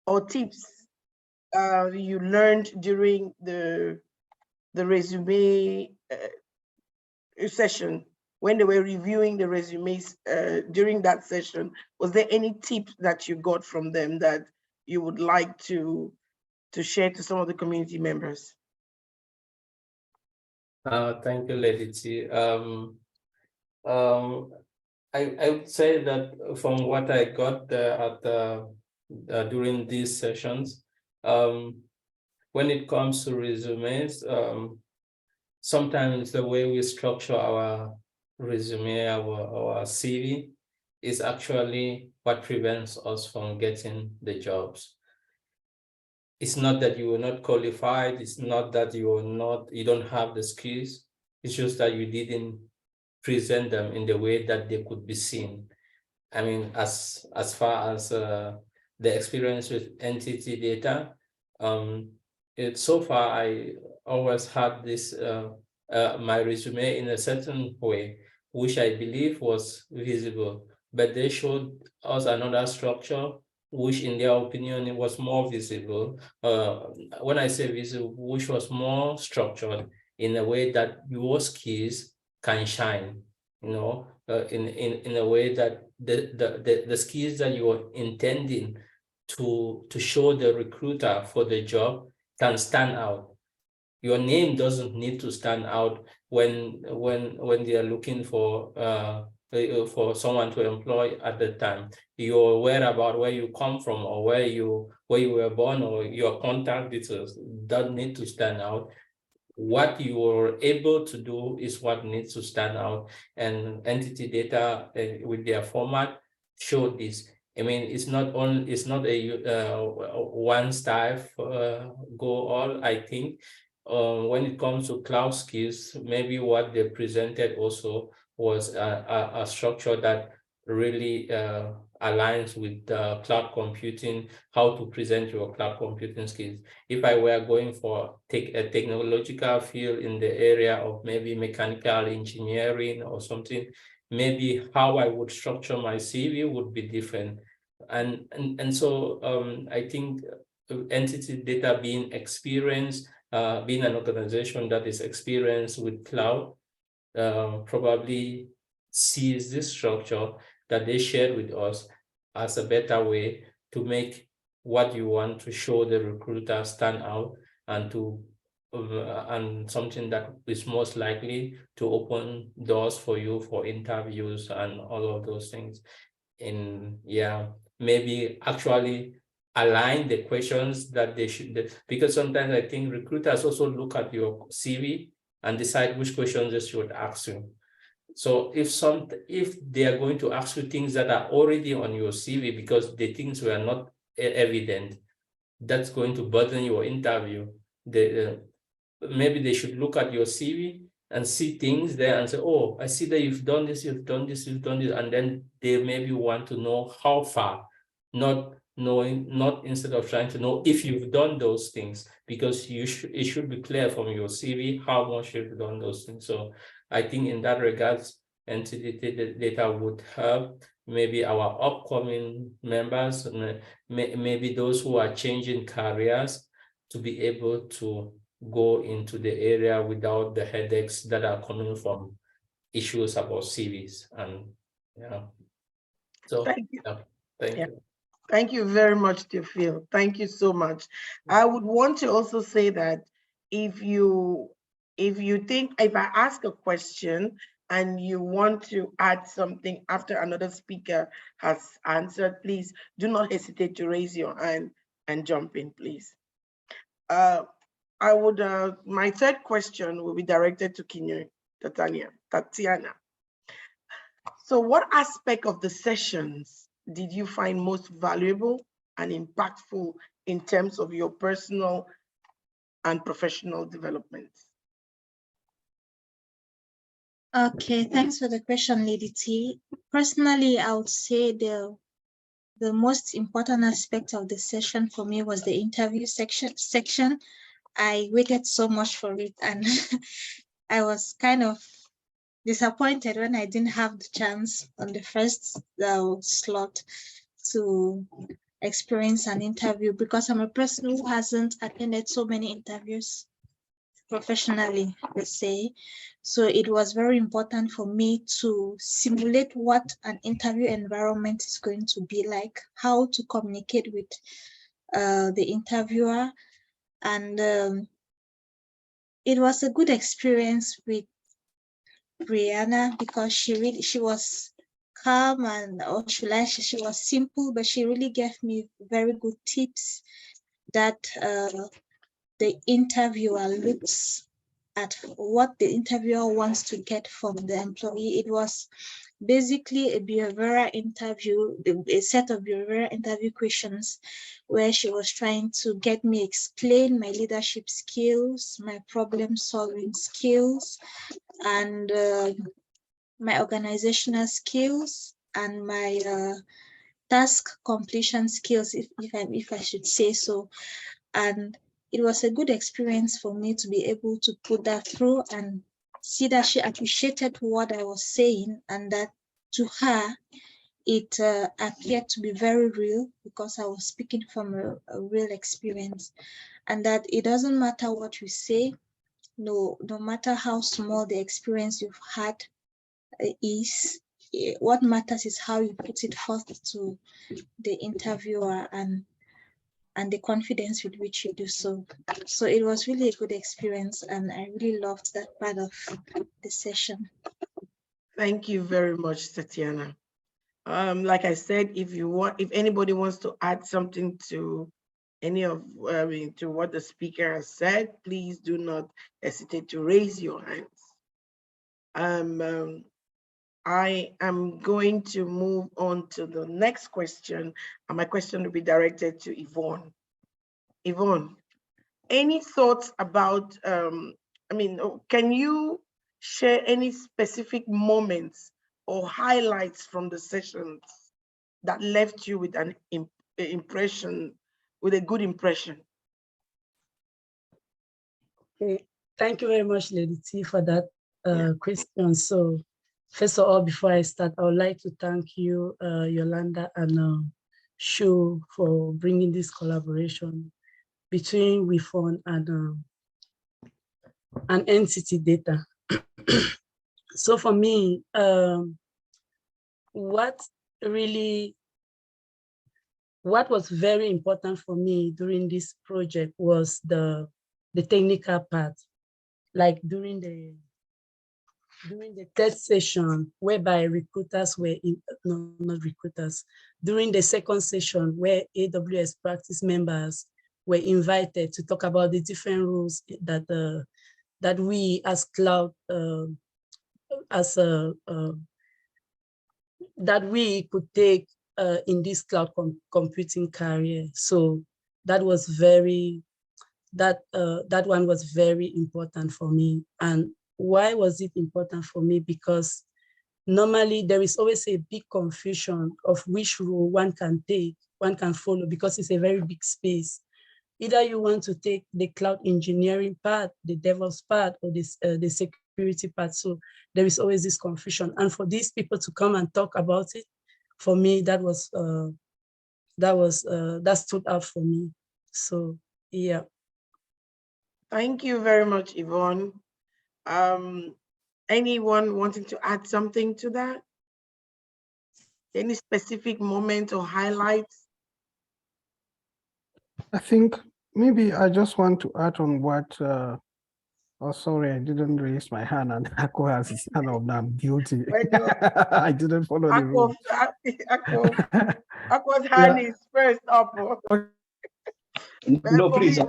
or tips you learned during the resume session, when they were reviewing the resumes during that session? Was there any tips that you got from them that you would like to share to some of the community members? Thank you, Lady T. I would say that from what I got during these sessions, when it comes to resumes, sometimes the way we structure our resume, our CV, is actually what prevents us from getting the jobs. It's not that you were not qualified, it's not that you don't have the skills, it's just that you didn't present them in the way that they could be seen. I mean, as far as the experience with NTTDATA, so far I always had this my resume in a certain way, which I believe was visible, but they showed us another structure, which in their opinion, it was more visible. When I say visible, which was more structured in a way that your skills can shine, in a way that the skills that you are intending to show the recruiter for the job can stand out. Your name doesn't need to stand out when they are looking for someone to employ at the time. You're aware about where you come from, or where you were born, or your contact details don't need to stand out. What you are able to do is what needs to stand out, and NTTDATA with their format showed this. I mean, it's not a one style go all. I think when it comes to cloud skills, maybe what they presented also was a structure that really aligns with cloud computing, how to present your cloud computing skills. If I were going for a technological field in the area of maybe mechanical engineering or something, maybe how I would structure my CV would be different. And so I think NTTDATA being experienced, being an organization that is experienced with cloud, probably sees this structure that they shared with us as a better way to make what you want to show the recruiter stand out, and and something that is most likely to open doors for you for interviews and all of those things. And yeah, maybe actually align the questions that they should, because sometimes I think recruiters also look at your CV and decide which questions they should ask you. So if they are going to ask you things that are already on your CV because the things were not evident, that's going to burden your interview. Maybe they should look at your CV and see things there and say, oh, I see that you've done this, you've done this, you've done this, and then they maybe want to know how far, not instead of trying to know if you've done those things, because it should be clear from your CV how much you've done those things. So I think in that regards, NTTDATA would help maybe our upcoming members, maybe those who are changing careers, to be able to go into the area without the headaches that are coming from issues about CVs. And so Thank you. Thank you. Thank you very much, Teofil. Thank you so much. I would want to also say that if I ask a question and you want to add something after another speaker has answered, please do not hesitate to raise your hand and jump in, please. My third question will be directed to Kinyo Tatiana. So what aspect of the sessions did you find most valuable and impactful in terms of your personal and professional development? Okay, thanks for the question, Lady T. Personally, I would say the most important aspect of the session for me was the interview section. I waited so much for it, and I was kind of disappointed when I didn't have the chance on the first slot to experience an interview because I'm a person who hasn't attended so many interviews professionally, let's say. So it was very important for me to simulate what an interview environment is going to be like, how to communicate with the interviewer. And it was a good experience with Brianna because she was calm, and or she was simple, but she really gave me very good tips that the interviewer looks at, what the interviewer wants to get from the employee. It was basically a behavioral interview, a set of behavioral interview questions where she was trying to get me explain my leadership skills, my problem solving skills, and my organizational skills, and my task completion skills, if I should say so. And it was a good experience for me to be able to put that through and see that she appreciated what I was saying, and that to her, it appeared to be very real because I was speaking from a real experience, and that it doesn't matter what you say, no matter how small the experience you've had is, what matters is how you put it forth to the interviewer, and the confidence with which you do so. So it was really a good experience, and I really loved that part of the session. Thank you very much, Tatiana. Like I said, if anybody wants to add something to any of, to what the speaker has said, please do not hesitate to raise your hands. I am going to move on to the next question, and my question will be directed to Yvonne. Yvonne, any thoughts about, can you share any specific moments or highlights from the sessions that left you with an impression, with a good impression? Okay. Thank you very much, Lady T, for that question. So first of all, before I start, I would like to thank you, Yolanda and Shu, for bringing this collaboration between WirfonCloud and NTTDATA. So for me, what was very important for me during this project was the technical part. Like during the third session, whereby recruiters were not recruiters, during the second session where AWS practice members were invited to talk about the different roles that we as cloud that we could take in this cloud computing career. So that was that one was very important for me. And why was it important for me? Because normally there is always a big confusion of which role one can take, one can follow, because it's a very big space. Either you want to take the cloud engineering part, the DevOps part, or the security part. So there is always this confusion. And for these people to come and talk about it, for me, that stood out for me. So yeah. Thank you very much, Yvonne. Anyone wanting to add something to that? Any specific moment or highlights? I think maybe I just want to add on what, oh, sorry, I didn't raise my hand, and Akko has his hand up now. I'm guilty. I didn't follow the rules. Akko's hand is first up. No, please. Go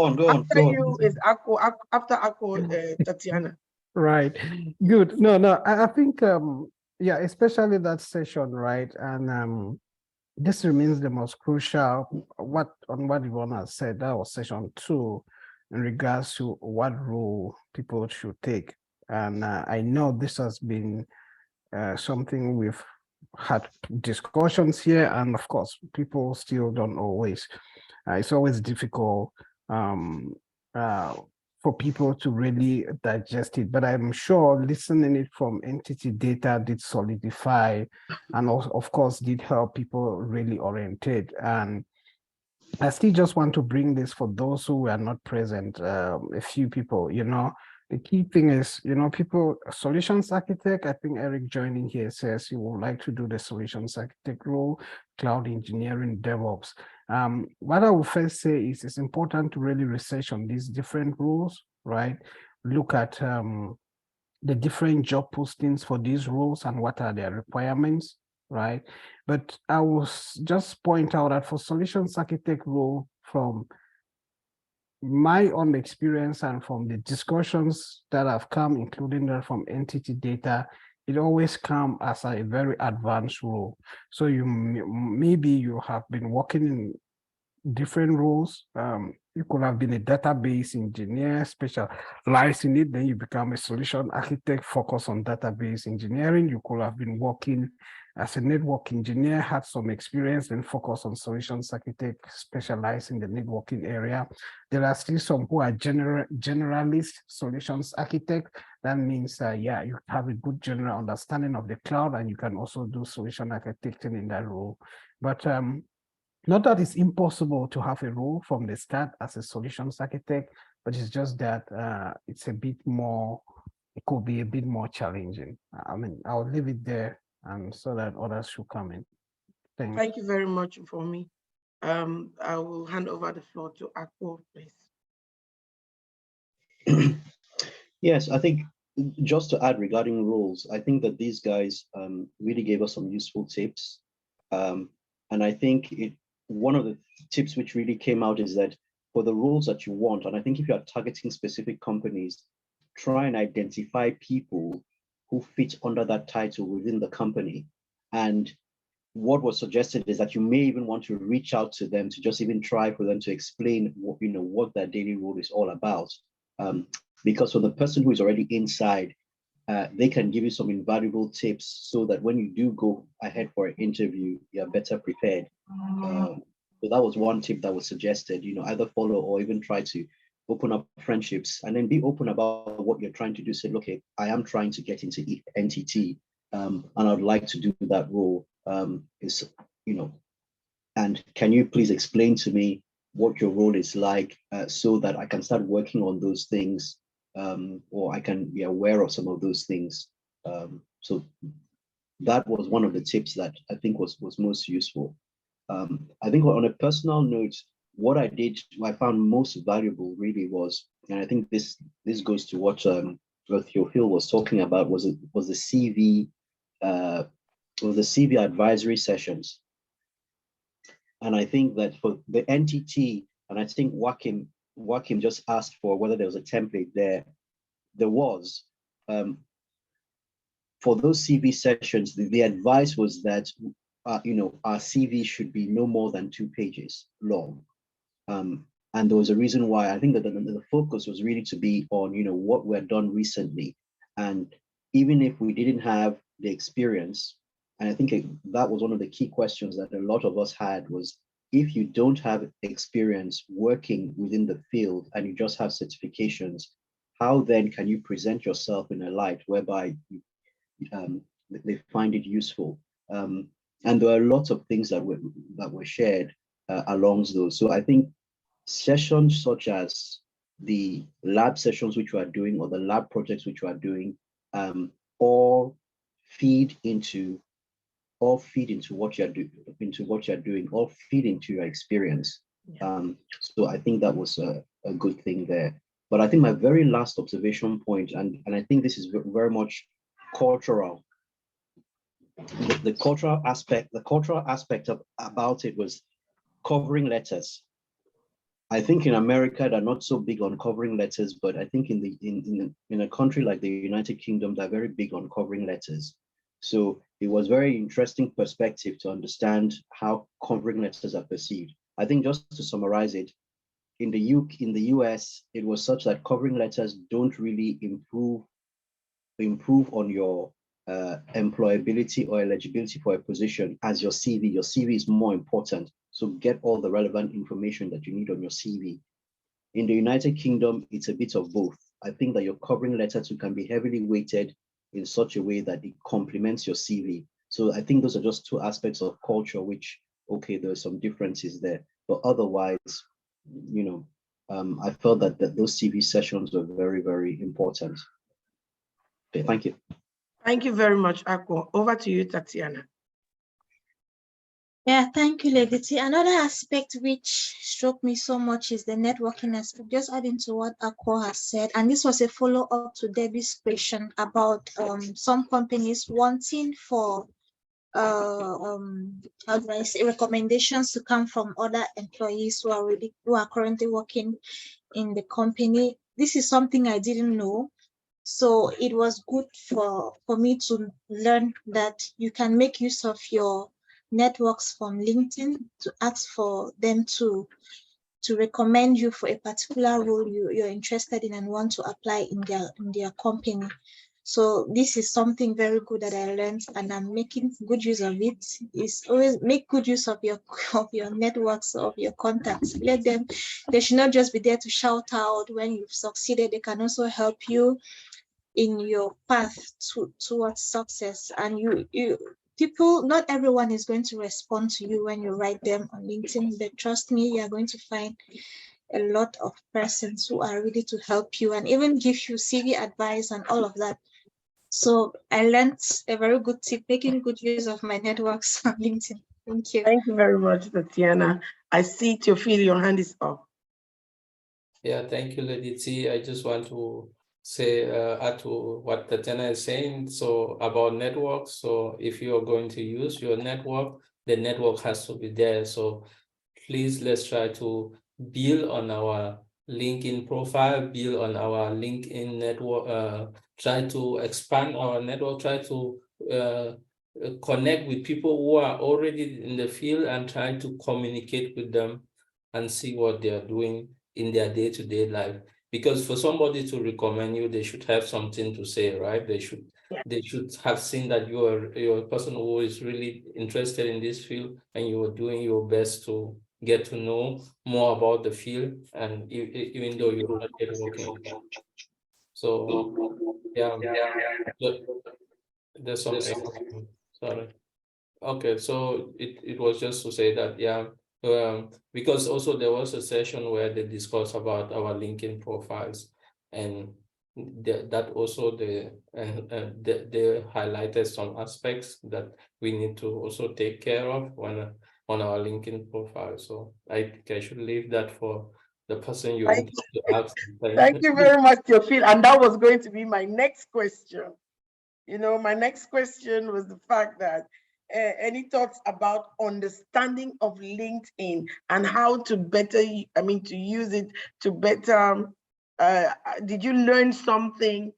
on. After you is Akko, after Akko, Tatiana. Right. Good. No, I think, yeah, especially that session, right? And this remains the most crucial, what Yvonne has said. That was session 2 in regards to what role people should take. And I know this has been something we've had discussions here, and of course, people still don't always. It's always difficult for people to really digest it. But I'm sure listening it from NTTDATA did solidify, and also, of course, did help people really orientate. And I still just want to bring this for those who were not present, a few people, the key thing is, people, solutions architect, I think Eric joining here says he would like to do the solutions architect role, cloud engineering, DevOps. What I would first say is it's important to really research on these different roles, right? Look at the different job postings for these roles and what are their requirements, right? But I will just point out that for solutions architect role, from my own experience and from the discussions that have come, including that from NTTDATA, it always comes as a very advanced role. So maybe you have been working in different roles. You could have been a database engineer, specialized in it, then you become a solution architect, focus on database engineering. You could have been working as a network engineer, had some experience, then focus on solutions architect, specialized in the networking area. There are still some who are generalist solutions architect. That means, yeah, you have a good general understanding of the cloud, and you can also do solution architecting in that role. But not that it's impossible to have a role from the start as a solutions architect, but it's just that it's a bit more, it could be a bit more challenging. I mean, I'll leave it there, and so that others should come in. Thank you very much for me. I will hand over the floor to Akpo, please. Yes, I think just to add regarding roles, I think that these guys really gave us some useful tips. And I think one of the tips which really came out is that for the roles that you want, and I think if you are targeting specific companies, try and identify people who fit under that title within the company. And what was suggested is that you may even want to reach out to them to just even try for them to explain what their daily role is all about. Because for the person who is already inside, they can give you some invaluable tips so that when you do go ahead for an interview, you're better prepared. So that was one tip that was suggested, either follow or even try to open up friendships, and then be open about what you're trying to do. Say, okay, I am trying to get into NTT, and I'd like to do that role. And can you please explain to me what your role is like, so that I can start working on those things, or I can be aware of some of those things. So that was one of the tips that I think was most useful. I think on a personal note, what I found most valuable really was, and I think this goes to what Theophil was talking about, was the CV, the CV advisory sessions. And I think that for the NTT, and I think Joachim just asked for whether there was a template there. There was. For those CV sessions, the advice was that our CV should be no more than 2 pages long. And there was a reason why. I think that the focus was really to be on, what we're done recently. And even if we didn't have the experience, and I think that was one of the key questions that a lot of us had, was if you don't have experience working within the field and you just have certifications, how then can you present yourself in a light whereby they find it useful? And there are lots of things that were shared along those. So I think sessions such as the lab sessions which we are doing, or the lab projects which we are doing, all feed into what you're doing, all feed into your experience. Yeah. So I think that was a good thing there. But I think my very last observation point, and I think this is very much cultural. The cultural aspect about it was covering letters. I think in America they're not so big on covering letters, but I think in a country like the United Kingdom, they're very big on covering letters. So it was very interesting perspective to understand how covering letters are perceived. I think just to summarize it, in the US, it was such that covering letters don't really improve on your employability or eligibility for a position as your CV. Your CV is more important. So get all the relevant information that you need on your CV. In the United Kingdom, it's a bit of both. I think that your covering letter too can be heavily weighted in such a way that it complements your CV. So I think those are just two aspects of culture, which, okay, there's some differences there, but otherwise, you know, I felt that those CV sessions were very, very important. Okay, thank you. Thank you very much, Akko. Over to you, Tatiana. Yeah, thank you, Lady T. Another aspect which struck me so much is the networking aspect, just adding to what Akko has said. And this was a follow-up to Debbie's question about some companies wanting for how do I say, recommendations to come from other employees who are currently working in the company. This is something I didn't know. So it was good for me to learn that you can make use of your networks from LinkedIn to ask for them to recommend you for a particular role you're interested in and want to apply in their company. So this is something very good that I learned, and I'm making good use of it. Is always make good use of your networks, of your contacts. They should not just be there to shout out when you've succeeded. They can also help you in your path towards success. And people, not everyone is going to respond to you when you write them on LinkedIn, but trust me, you're going to find a lot of persons who are ready to help you and even give you CV advice and all of that. So I learned a very good tip, making good use of my networks on LinkedIn. Thank you. Thank you very much, Tatiana. I see Teofil, your hand is up. Yeah, thank you, Lady T. I just want to say, add to what Tatiana is saying. So about networks, so if you are going to use your network, the network has to be there. So please, let's try to build on our LinkedIn profile, build on our LinkedIn network, try to expand our network, try to connect with people who are already in the field and try to communicate with them and see what they are doing in their day-to-day life. Because for somebody to recommend you, they should have something to say, right? They should have seen that you're a person who is really interested in this field and you are doing your best to get to know more about the field, and even though you're not yet working. So yeah, there's some sorry. Okay, so it was just to say that, yeah, because also there was a session where they discussed about our LinkedIn profiles, and that also they highlighted some aspects that we need to also take care of on our LinkedIn profile. So I think I should leave that for the person you want to ask. Thank you very much, Teofil. And that was going to be my next question. You know, my next question was the fact that any thoughts about understanding of LinkedIn and how to better, to use it to better, did you learn something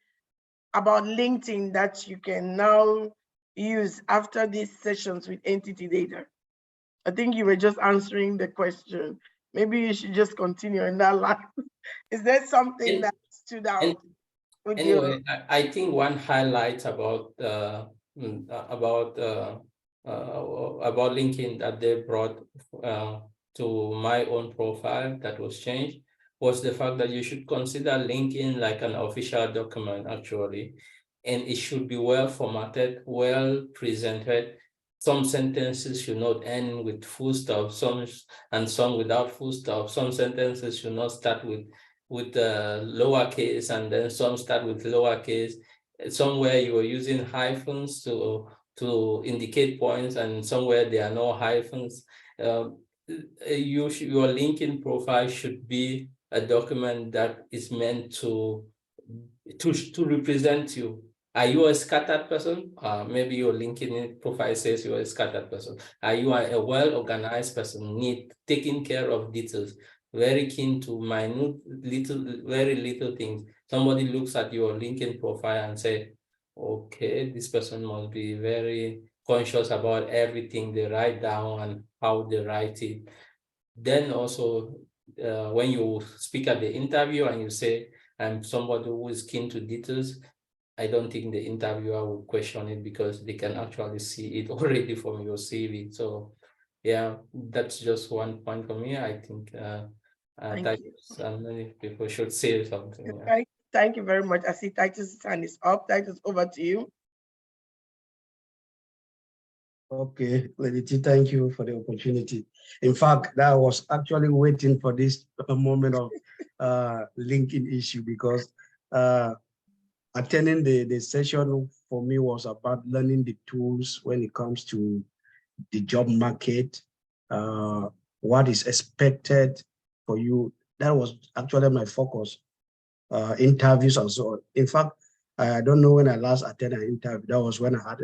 about LinkedIn that you can now use after these sessions with NTTDATA? I think you were just answering the question. Maybe you should just continue in that line. Is there something that stood out? Anyway, I think one highlight about LinkedIn that they brought to my own profile that was changed was the fact that you should consider LinkedIn like an official document, actually, and it should be well formatted, well presented. Some sentences should not end with full stop, some without full stop. Some sentences should not start with lowercase, and then some start with lowercase. Somewhere you are using hyphens to indicate points, and somewhere there are no hyphens. Your LinkedIn profile should be a document that is meant to represent you. Are you a scattered person? Maybe your LinkedIn profile says you're a scattered person. Are you a well-organized person, taking care of details, very keen to minute, very little things? Somebody looks at your LinkedIn profile and say, okay, this person must be very conscious about everything they write down and how they write it. Then also, when you speak at the interview and you say, I'm somebody who is keen to details, I don't think the interviewer will question it because they can actually see it already from your CV. So yeah, that's just one point for me. I think Titus, and many people should say something. Yeah. Thank you very much. I see Titus' hand is up. Titus, over to you. Okay, Lady T, thank you for the opportunity. In fact, I was actually waiting for this moment of linking issue, because attending the session for me was about learning the tools when it comes to the job market, what is expected for you. That was actually my focus, interviews and so on. In fact, I don't know when I last attended an interview. That was when I had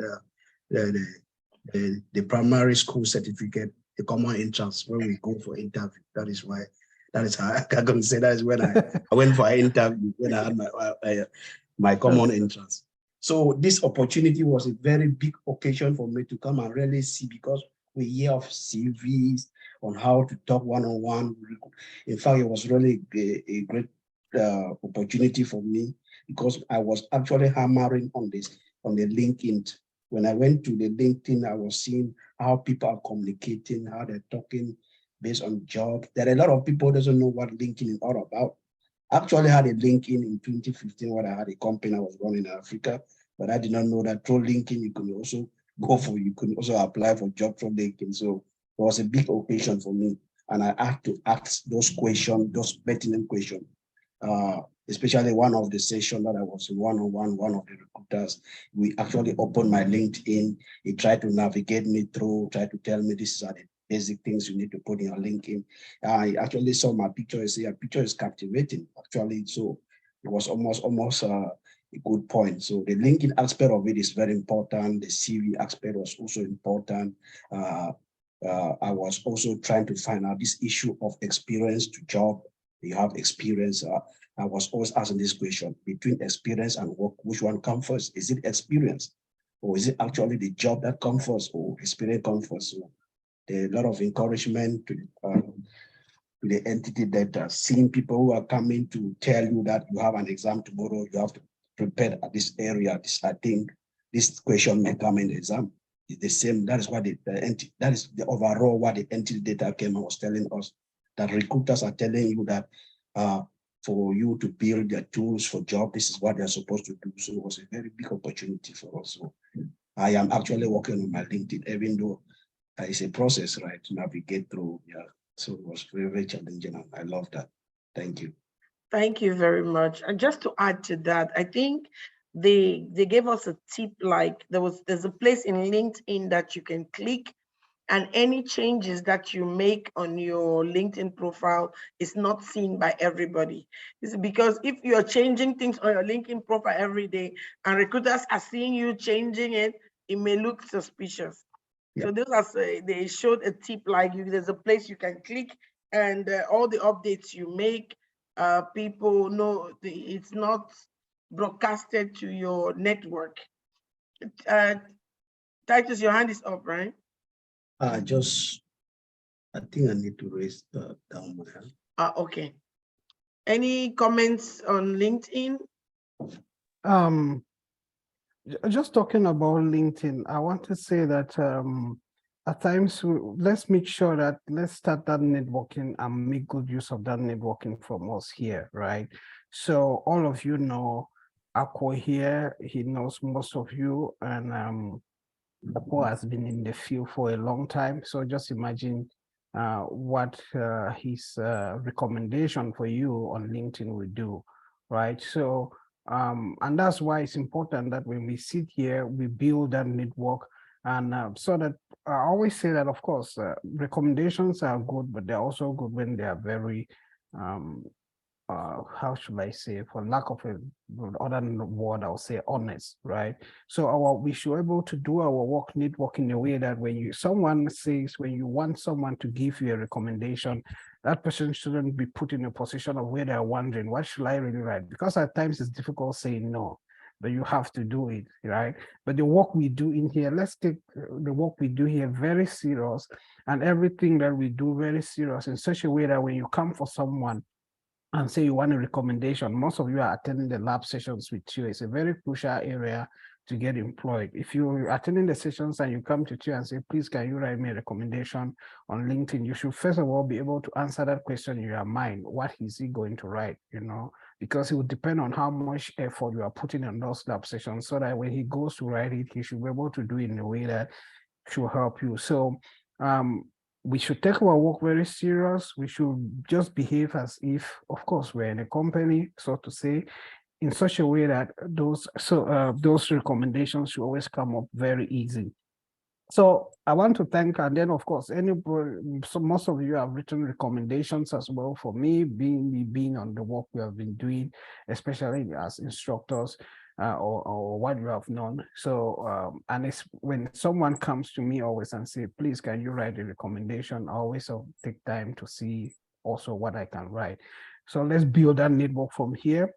the primary school certificate, the common entrance, when we go for interview. That is how I can say that is when I went for an interview, when I had my common entrance. So this opportunity was a very big occasion for me to come and really see, because we hear of CVs on how to talk one-on-one. In fact, it was really a great opportunity for me, because I was actually hammering on the LinkedIn. When I went to the LinkedIn, I was seeing how people are communicating, how they're talking based on job. There are a lot of people who doesn't know what LinkedIn is all about. I actually had a LinkedIn in 2015 when I had a company I was running in Africa, but I did not know that through LinkedIn you can also you can also apply for job from LinkedIn. So it was a big occasion for me, and I had to ask those questions, those pertinent questions. Especially one of the sessions that I was in one-on-one, one of the recruiters, we actually opened my LinkedIn. He tried to navigate me through, tried to tell me this are the basic things you need to put in your LinkedIn. I actually saw my picture. I say your picture is captivating, actually. So it was almost a good point. So the LinkedIn aspect of it is very important. The CV aspect was also important. I was also trying to find out this issue of experience to job. You have experience. I was always asking this question, between experience and work, which one comes first? Is it experience, or is it actually the job that comes first, or experience comes first? So there are a lot of encouragement to the NTTDATA, seeing people who are coming to tell you that you have an exam tomorrow, you have to prepare at this area. I think this question may come in the exam. It's the same. That is what that is the overall what the NTTDATA came and was telling us, that recruiters are telling you that for you to build their tools for job, this is what they're supposed to do. So it was a very big opportunity for us. So I am actually working on my LinkedIn, even though it's a process, right, to navigate through. Yeah. So it was very, very challenging, and I love that. Thank you. Thank you very much. And just to add to that, I think they gave us a tip, like there's a place in LinkedIn that you can click, and any changes that you make on your LinkedIn profile is not seen by everybody. This is because if you're changing things on your LinkedIn profile every day and recruiters are seeing you changing it, it may look suspicious. Yeah. So those are, they showed a tip, like there's a place you can click, and all the updates you make, people know it's not broadcasted to your network. Titus, your hand is up, right? I think I need to raise down my hand. Okay. Any comments on LinkedIn? Just talking about LinkedIn, I want to say that at times, let's make sure that let's start that networking and make good use of that networking from us here, right? So all of you know Akko here, he knows most of you, and Akko has been in the field for a long time. So just imagine what his recommendation for you on LinkedIn will do, right? So and that's why it's important that when we sit here, we build that network. And so that I always say that, of course, recommendations are good, but they're also good when they are very, how should I say, for lack of a other word, I'll say honest, right? So we should be able to do our work network in a way that when someone says, when you want someone to give you a recommendation, that person shouldn't be put in a position of where they're wondering, what should I really write? Because at times it's difficult saying no, but you have to do it, right? But the work we do in here, let's take the work we do here very serious, and everything that we do very serious, in such a way that when you come for someone and say you want a recommendation, most of you are attending the lab sessions with you. It's a very crucial area to get employed. If you're attending the sessions and you come to you and say, please, can you write me a recommendation on LinkedIn? You should first of all be able to answer that question in your mind. What is he going to write, because it would depend on how much effort you are putting in those lab sessions, so that when he goes to write it, he should be able to do it in a way that should help you. So we should take our work very serious. We should just behave as if, of course, we're in a company, so to say, in such a way that those recommendations should always come up very easy. So I want to thank, and then of course, so most of you have written recommendations as well for me, being on the work we have been doing, especially as instructors, or what you have known. So and it's when someone comes to me always and say, please, can you write a recommendation? I always take time to see also what I can write. So let's build that network from here.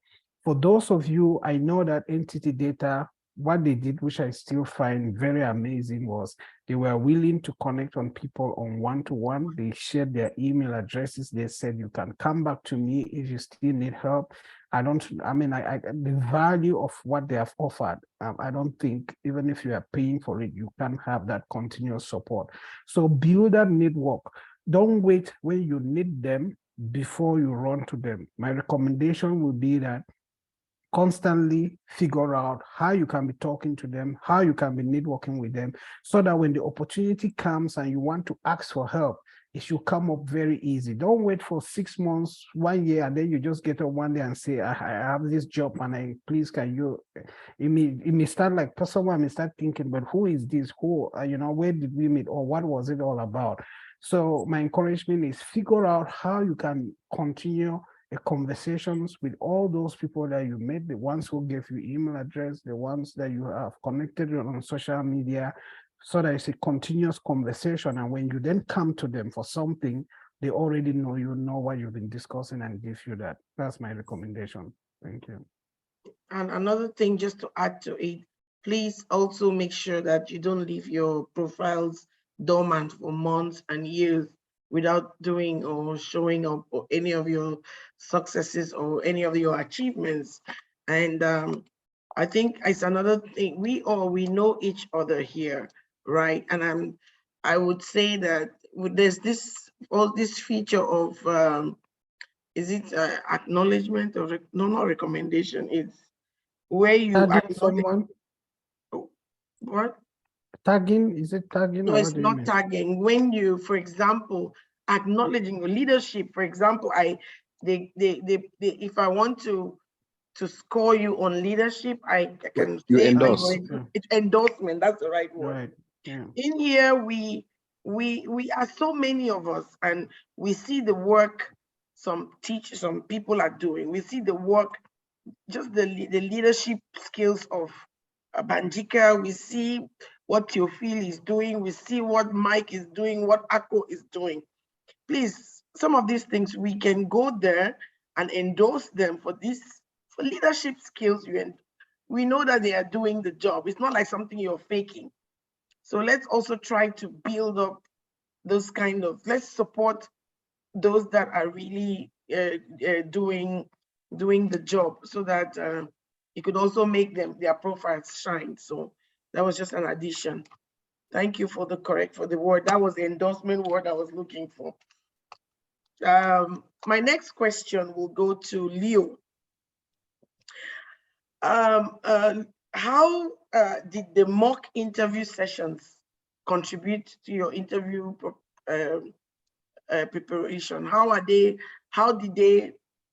For those of you, I know that NTTDATA, what they did, which I still find very amazing, was they were willing to connect on people on one-to-one. They shared their email addresses. They said, you can come back to me if you still need help. The value of what they have offered, I don't think, even if you are paying for it, you can have that continuous support. So build that network. Don't wait when you need them before you run to them. My recommendation would be that constantly figure out how you can be talking to them, how you can be networking with them, so that when the opportunity comes and you want to ask for help, it should come up very easy. Don't wait for 6 months, 1 year, and then you just get up one day and say, I have this job and please, can you, it may start like, someone may start thinking, but who is this? Who, where did we meet, or what was it all about? So my encouragement is figure out how you can continue conversations with all those people that you met, the ones who gave you email address, the ones that you have connected on social media, so that it's a continuous conversation. And when you then come to them for something, they already know what you've been discussing and give you that. That's my recommendation. Thank you. And another thing, just to add to it, please also make sure that you don't leave your profiles dormant for months and years without doing or showing up or any of your successes or any of your achievements. And I think it's another thing, we know each other here, right? And I would say that there's this feature of is it acknowledgement or not recommendation? It's where you tagging someone. What? Tagging, is it tagging? No, it's not tagging. When you, for example, acknowledging leadership, for example, if I want to score you on leadership, I can you say endorse. It's endorsement. That's the right word. Right. Yeah. In here, we are so many of us, and we see the work some people are doing. We see the work, just the leadership skills of Banjika. We see what Theophile is doing. We see what Mike is doing, what Akko is doing. Please, some of these things, we can go there and endorse them for leadership skills. We know that they are doing the job. It's not like something you're faking. So let's also try to build up those let's support those that are really doing the job, so that it could also make their profiles shine. So that was just an addition. Thank you for the word. That was the endorsement word I was looking for. My next question will go to Leo. How did the mock interview sessions contribute to your interview preparation?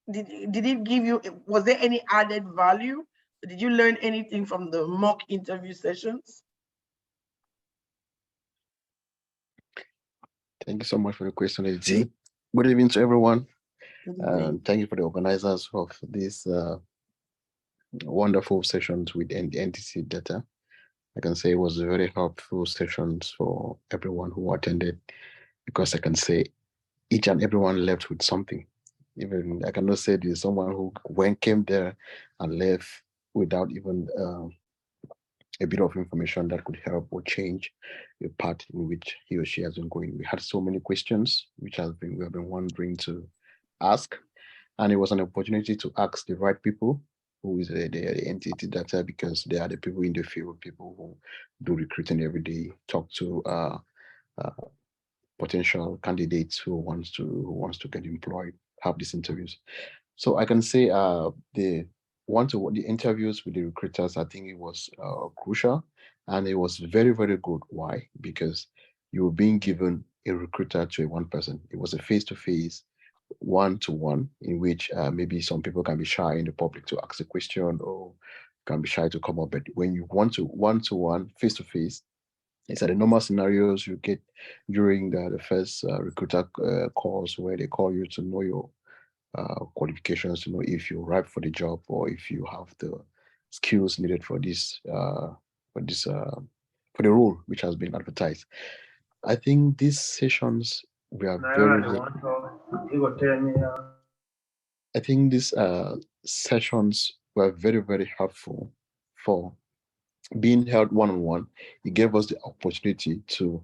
Did it give you, was there any added value? Did you learn anything from the mock interview sessions? Thank you so much for the question, AG. Good evening to everyone. Thank you for the organizers of these wonderful sessions with NTTDATA. I can say it was very helpful sessions for everyone who attended, because I can say each and everyone left with something. Even I cannot say there's someone who came there and left without even a bit of information that could help or change the path in which he or she has been going. We had so many questions which we have been wondering to ask, and it was an opportunity to ask the right people who is the NTTDATA, because they are the people in the field, people who do recruiting every day, talk to potential candidates who wants to get employed, have these interviews. So I can say the interviews with the recruiters, I think it was crucial, and it was very, very good. Why? Because you were being given a recruiter to a one person. It was a face-to-face, one-to-one, in which maybe some people can be shy in the public to ask a question or can be shy to come up. But when you want to one-to-one, face-to-face, it's at the normal scenarios you get during the first recruiter calls, where they call you to know your qualifications, to know if you're right for the job or if you have the skills needed for this for the role which has been advertised. I think these sessions were I think these sessions were very, very helpful for being held one-on-one. It gave us the opportunity to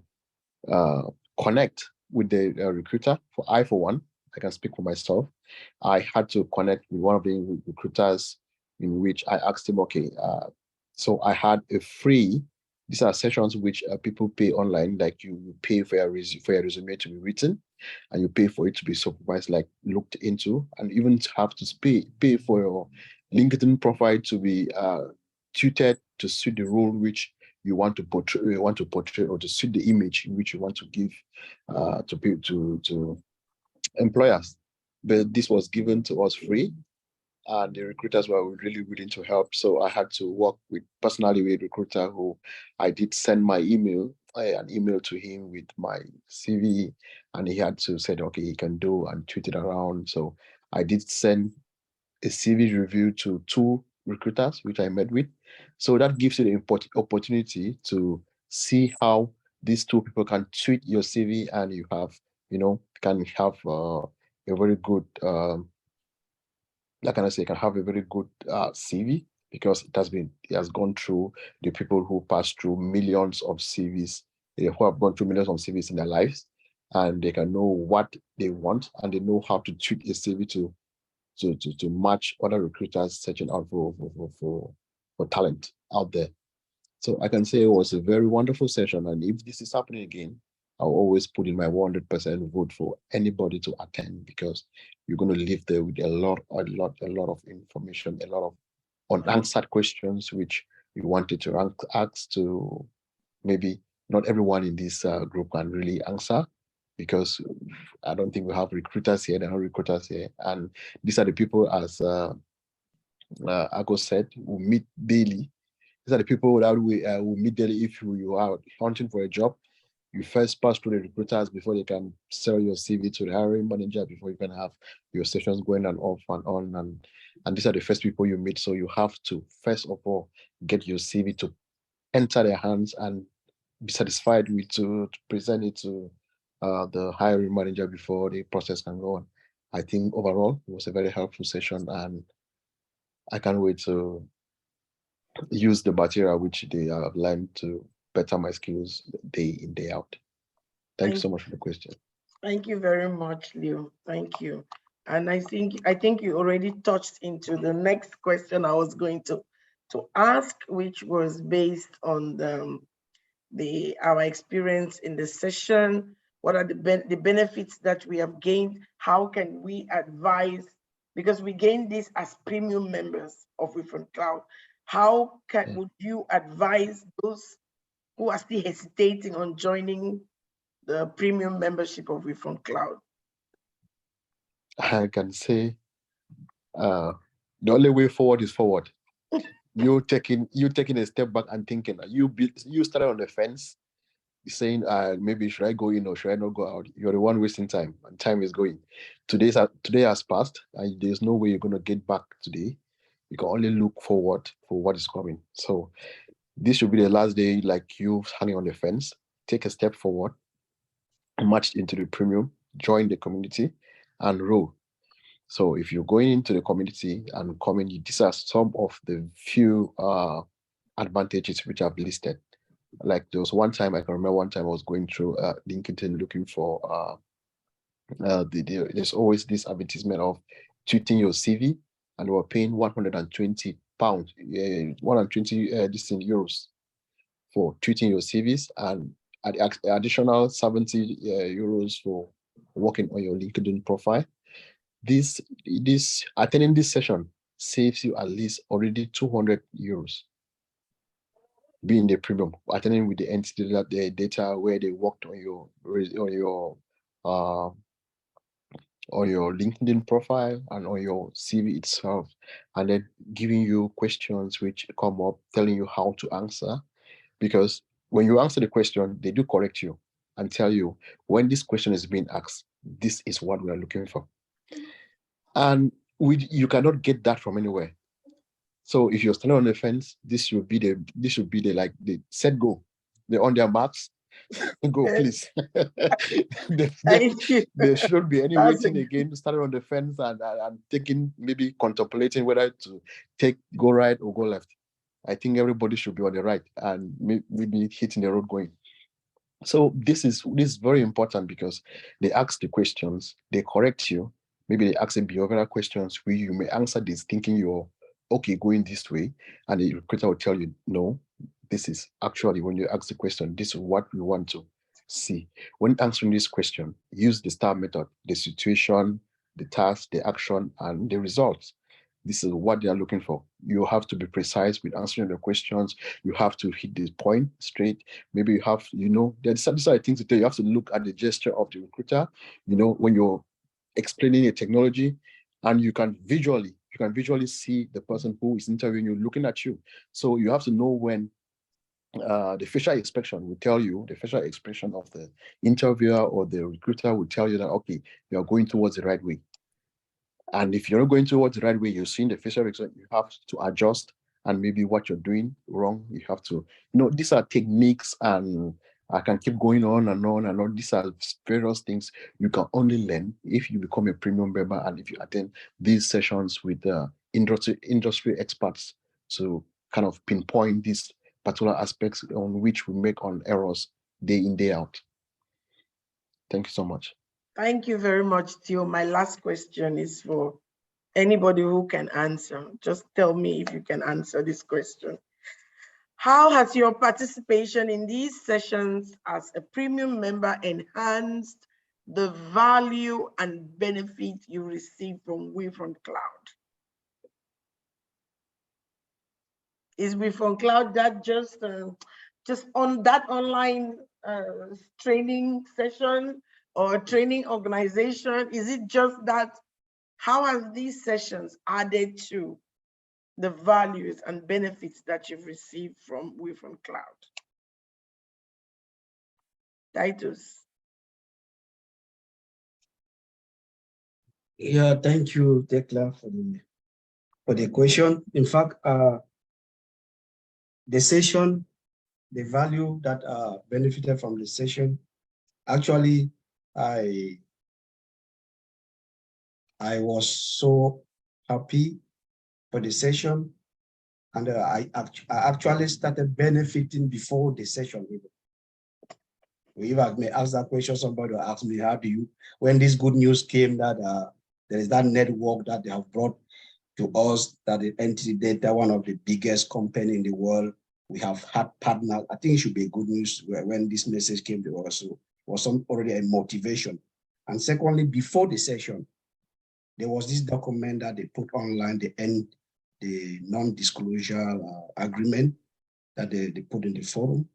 connect with the recruiter. For one, I can speak for myself. I had to connect with one of the recruiters, in which I asked him, okay, so I had a free, these are sessions which people pay online, like you pay for your resume to be written, and you pay for it to be supervised, like looked into, and even to have to pay for your LinkedIn profile to be tutored to suit the role which you want to portray, or to suit the image in which you want to give to employers. But this was given to us free, and the recruiters were really willing to help. So I had to work personally with a recruiter who I did send my email, an email to him with my CV, and he had to say, okay, he can do and tweet it around. So I did send a CV review to 2 recruiters, which I met with. So that gives you the opportunity to see how these 2 people can tweet your CV, and you have, can have a very good, like I say, can have a very good CV, because it has gone through the people who passed through millions of CVs, who have gone through millions of CVs in their lives, and they can know what they want, and they know how to tweak a CV to match other recruiters searching out for talent out there. So I can say it was a very wonderful session, and if this is happening again, I'll always put in my 100% vote for anybody to attend, because you're going to leave there with a lot of information, a lot of unanswered questions which you wanted to ask to. Maybe not everyone in this group can really answer, because I don't think we have recruiters here. There are recruiters here, and these are the people, as Ago said, who meet daily. These are the people that we will meet daily. If you are hunting for a job, you first pass through the recruiters before they can sell your CV to the hiring manager, before you can have your sessions going and off and on. And these are the first people you meet. So you have to, first of all, get your CV to enter their hands and be satisfied with to present it to the hiring manager before the process can go on. I think overall, it was a very helpful session, and I can't wait to use the material which they have learned to better my skills day in, day out. Thank you so much for the question. Thank you very much, Leo. Thank you. And I think you already touched into the next question I was going to ask, which was based on our experience in the session. What are the benefits that we have gained? How can we advise? Because we gained this as premium members of WirfonCloud. How would you advise those who are still hesitating on joining the premium membership of WirfonCloud? I can say the only way forward is forward. You're taking a step back and thinking. You started on the fence, saying maybe should I go in or should I not go out? You're the one wasting time, and time is going. Today has passed, and there's no way you're going to get back today. You can only look forward for what is coming. So this should be the last day, like you hanging on the fence. Take a step forward, march into the premium, join the community, and roll. So if you're going into the community and coming, these are some of the few advantages which I've listed. Like there was one time, I can remember one time I was going through LinkedIn looking for, there's always this advertisement of tweeting your CV and they were paying 120 pounds, 120 euros for tweeting your CVs, and additional 70 euros for working on your LinkedIn profile. This attending this session saves you at least already 200 euros. Being the premium, attending with the NTTDATA where they worked on your LinkedIn profile and on your CV itself, and then giving you questions which come up, telling you how to answer. Because when you answer the question, they do correct you and tell you when this question is being asked, this is what we are looking for. And you cannot get that from anywhere. So if you're standing on the fence, this should be the like the set go. They're on their marks. Go, please. There shouldn't be any waiting again, starting on the fence and taking, maybe contemplating whether to go right or go left. I think everybody should be on the right and maybe hitting the road going. So this is very important, because they ask the questions, they correct you. Maybe they ask behavioral questions where you may answer this thinking you're okay going this way, and the recruiter will tell you, no, this is actually, when you ask the question, this is what we want to see. When answering this question, use the STAR method: the situation, the task, the action, and the results. This is what they are looking for. You have to be precise with answering the questions. You have to hit the point straight. Maybe you have, there's some things to tell you. You have to look at the gesture of the recruiter, when you're explaining a technology, and you can visually see the person who is interviewing you looking at you. So you have to know when the facial expression will tell you, the facial expression of the interviewer or the recruiter will tell you that, okay, you are going towards the right way. And if you're not going towards the right way, you're seeing the facial expression, you have to adjust, and maybe what you're doing wrong, you have to, these are techniques, and I can keep going on and on and on. These are various things you can only learn if you become a premium member and if you attend these sessions with industry experts to kind of pinpoint these particular aspects on which we make on errors day in, day out. Thank you so much. Thank you very much, Theo. My last question is for anybody who can answer. Just tell me if you can answer this question. How has your participation in these sessions as a premium member enhanced the value and benefit you receive from WirfonCloud? Is WirfonCloud that just on that online training session or training organization? Is it just that? How have these sessions added to the values and benefits that you've received from WirfonCloud? Titus. Yeah, thank you, Tekla, for the question. In fact, the session, the value that benefited from the session, actually, I was so happy for the session, and I actually started benefiting before the session. If I may ask that question, somebody will ask me, how do you, when this good news came that there is that network that they have brought to us, that the NTTDATA, one of the biggest company in the world, we have had partners. I think it should be good news when this message came to us. So it was already a motivation. And secondly, before the session, there was this document that they put online, the non-disclosure agreement that they put in the forum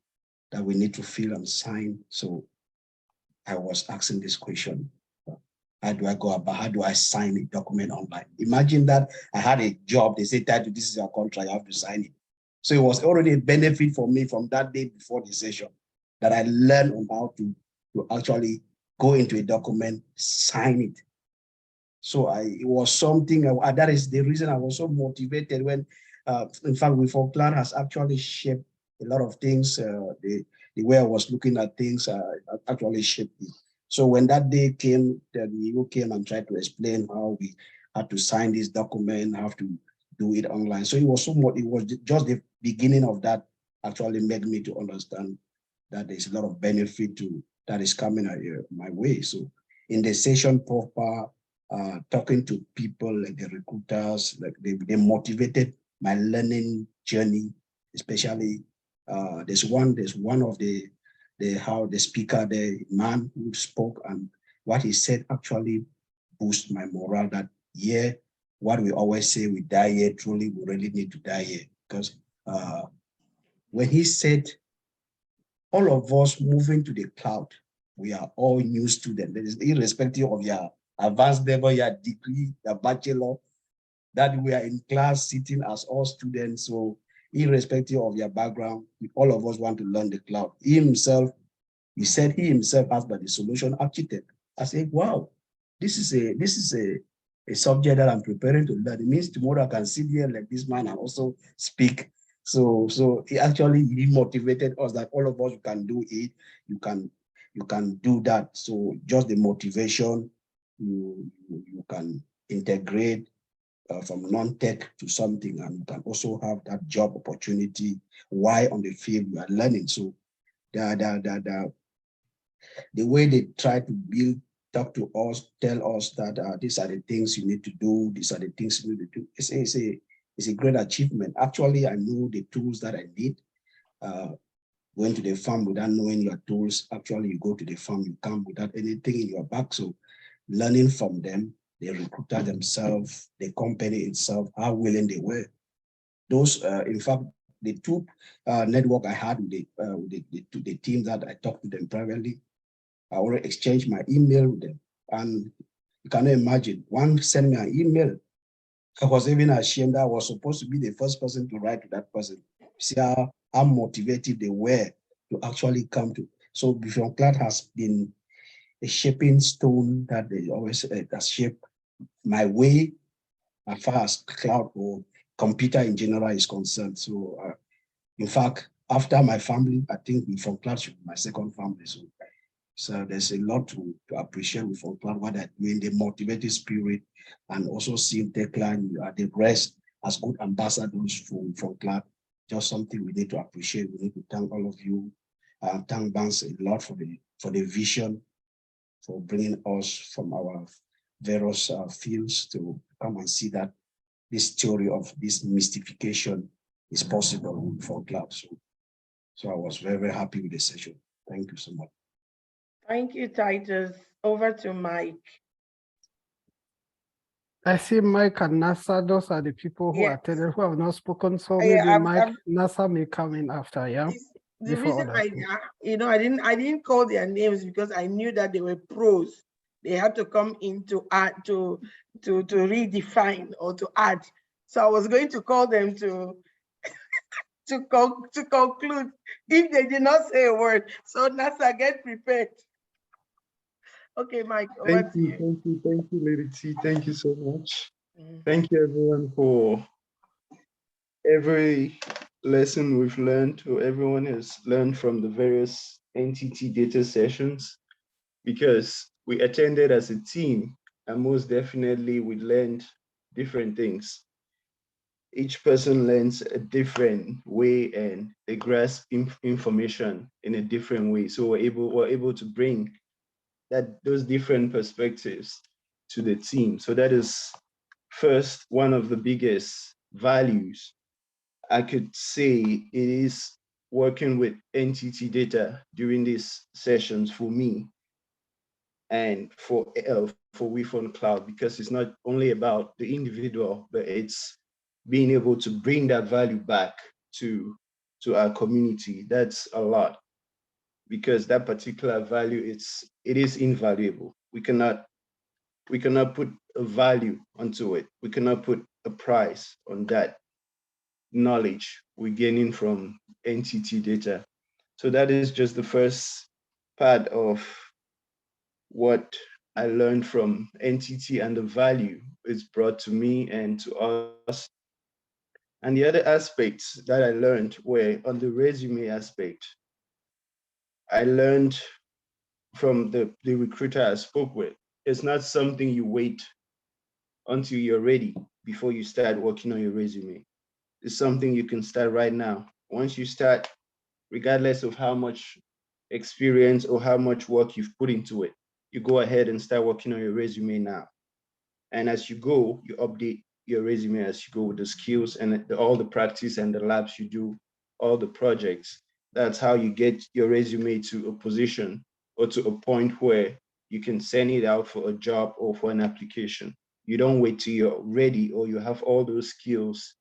that we need to fill and sign. So I was asking this question: how do I go about, how do I sign a document online? Imagine that I had a job, they say, "Title, this is your contract, you have to sign it." So it was already a benefit for me from that day before the session that I learned on how to actually go into a document, sign it. So it was something, that is the reason I was so motivated when, in fact, WirfonCloud has actually shaped a lot of things. The way I was looking at things actually shaped it. So when that day came, you came and tried to explain how we had to sign this document, have to do it online. So it was just the beginning of that actually made me to understand that there's a lot of benefit that is coming my way. So in the session proper, talking to people like the recruiters, like they motivated my learning journey, especially there's one of the how the speaker, the man who spoke, and what he said actually boost my morale that what we always say, we die here, truly we really need to die here. Because when he said all of us moving to the cloud, we are all new students. That is irrespective of your advanced level, your degree, your bachelor, that we are in class sitting as all students. So irrespective of your background, all of us want to learn the cloud. He said he himself has been the solution architect. I said, wow, this is a subject that I'm preparing to learn. It means tomorrow I can sit here like this man and also speak. So he motivated us that all of us can do it. You can do that. So just the motivation, you can integrate from non-tech to something, and you can also have that job opportunity while on the field you are learning. So the way they try to talk to us, tell us that these are the things you need to do, these are the things you need to do. It's a great achievement. Actually, I know the tools that I need. Going to the farm without knowing your tools, actually you go to the farm, you come without anything in your back. So learning from them, the recruiter themselves, the company itself, how willing they were. Those, in fact, the two network I had with the team that I talked to them privately, I already exchanged my email with them. And you cannot imagine, one sent me an email. I was even ashamed that I was supposed to be the first person to write to that person. See how motivated they were to actually come to. So WirfonCloud has been a shaping stone that they always has shaped my way as far as cloud or computer in general is concerned. So in fact, after my family, I think WirfonCloud should be my second family. So there's a lot to appreciate WirfonCloud, what they're doing, the motivated spirit, and also seeing Techline, the rest as good ambassadors for WirfonCloud. Just something we need to appreciate. We need to thank all of you. Thank Banks a lot for the vision, for bringing us from our various fields to come and see that this theory of this mystification is possible with WirfonCloud. So I was very, very happy with the session. Thank you so much. Thank you, Titus. Over to Mike. I see Mike and Nasa, those are the people who attended, who have not spoken. So maybe Nasa may come in after, yeah? The reason I didn't call their names because I knew that they were pros. They had to come in to add, to redefine or to add. So I was going to call them to conclude if they did not say a word. So Nasa, get prepared. Okay, Mike, over to you. Thank you, Lady T. Thank you so much. Thank you, everyone, for every lesson we've learned, or everyone has learned from the various NTTDATA sessions, because we attended as a team, and most definitely we learned different things. Each person learns a different way, and they grasp information in a different way. So we're able to bring those different perspectives to the team. So that is first one of the biggest values. I could say it is working with NTTDATA during these sessions for me and for WirfonCloud, because it's not only about the individual, but it's being able to bring that value back to our community. That's a lot, because that particular value, it is invaluable. We cannot put a value onto it. We cannot put a price on that knowledge we're gaining from NTTDATA. So that is just the first part of what I learned from NTT and the value it's brought to me and to us. And the other aspects that I learned were on the resume aspect. I learned from the recruiter I spoke with. It's not something you wait until you're ready before you start working on your resume. It's something you can start right now. Once you start, regardless of how much experience or how much work you've put into it, you go ahead and start working on your resume now. And as you go, you update your resume as you go with the skills and all the practice and the labs you do, all the projects. That's how you get your resume to a position or to a point where you can send it out for a job or for an application. You don't wait till you're ready or you have all those skills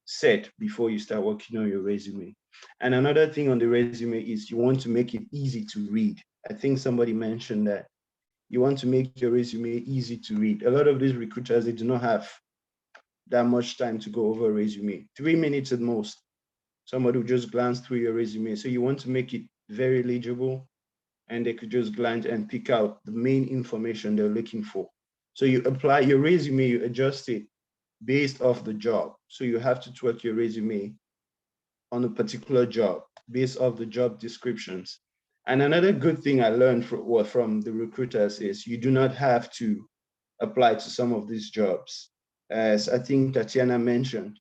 set before you start working on your resume. And another thing on the resume is you want to make it easy to read. I think somebody mentioned that you want to make your resume easy to read. A lot of these recruiters, they do not have that much time to go over a resume. 3 minutes at most. Somebody will just glance through your resume. So you want to make it very legible and they could just glance and pick out the main information they're looking for. So you apply your resume, you adjust it based off the job. So you have to tweak your resume on a particular job based off the job descriptions. And another good thing I learned from the recruiters is you do not have to apply to some of these jobs. As I think Tatiana mentioned,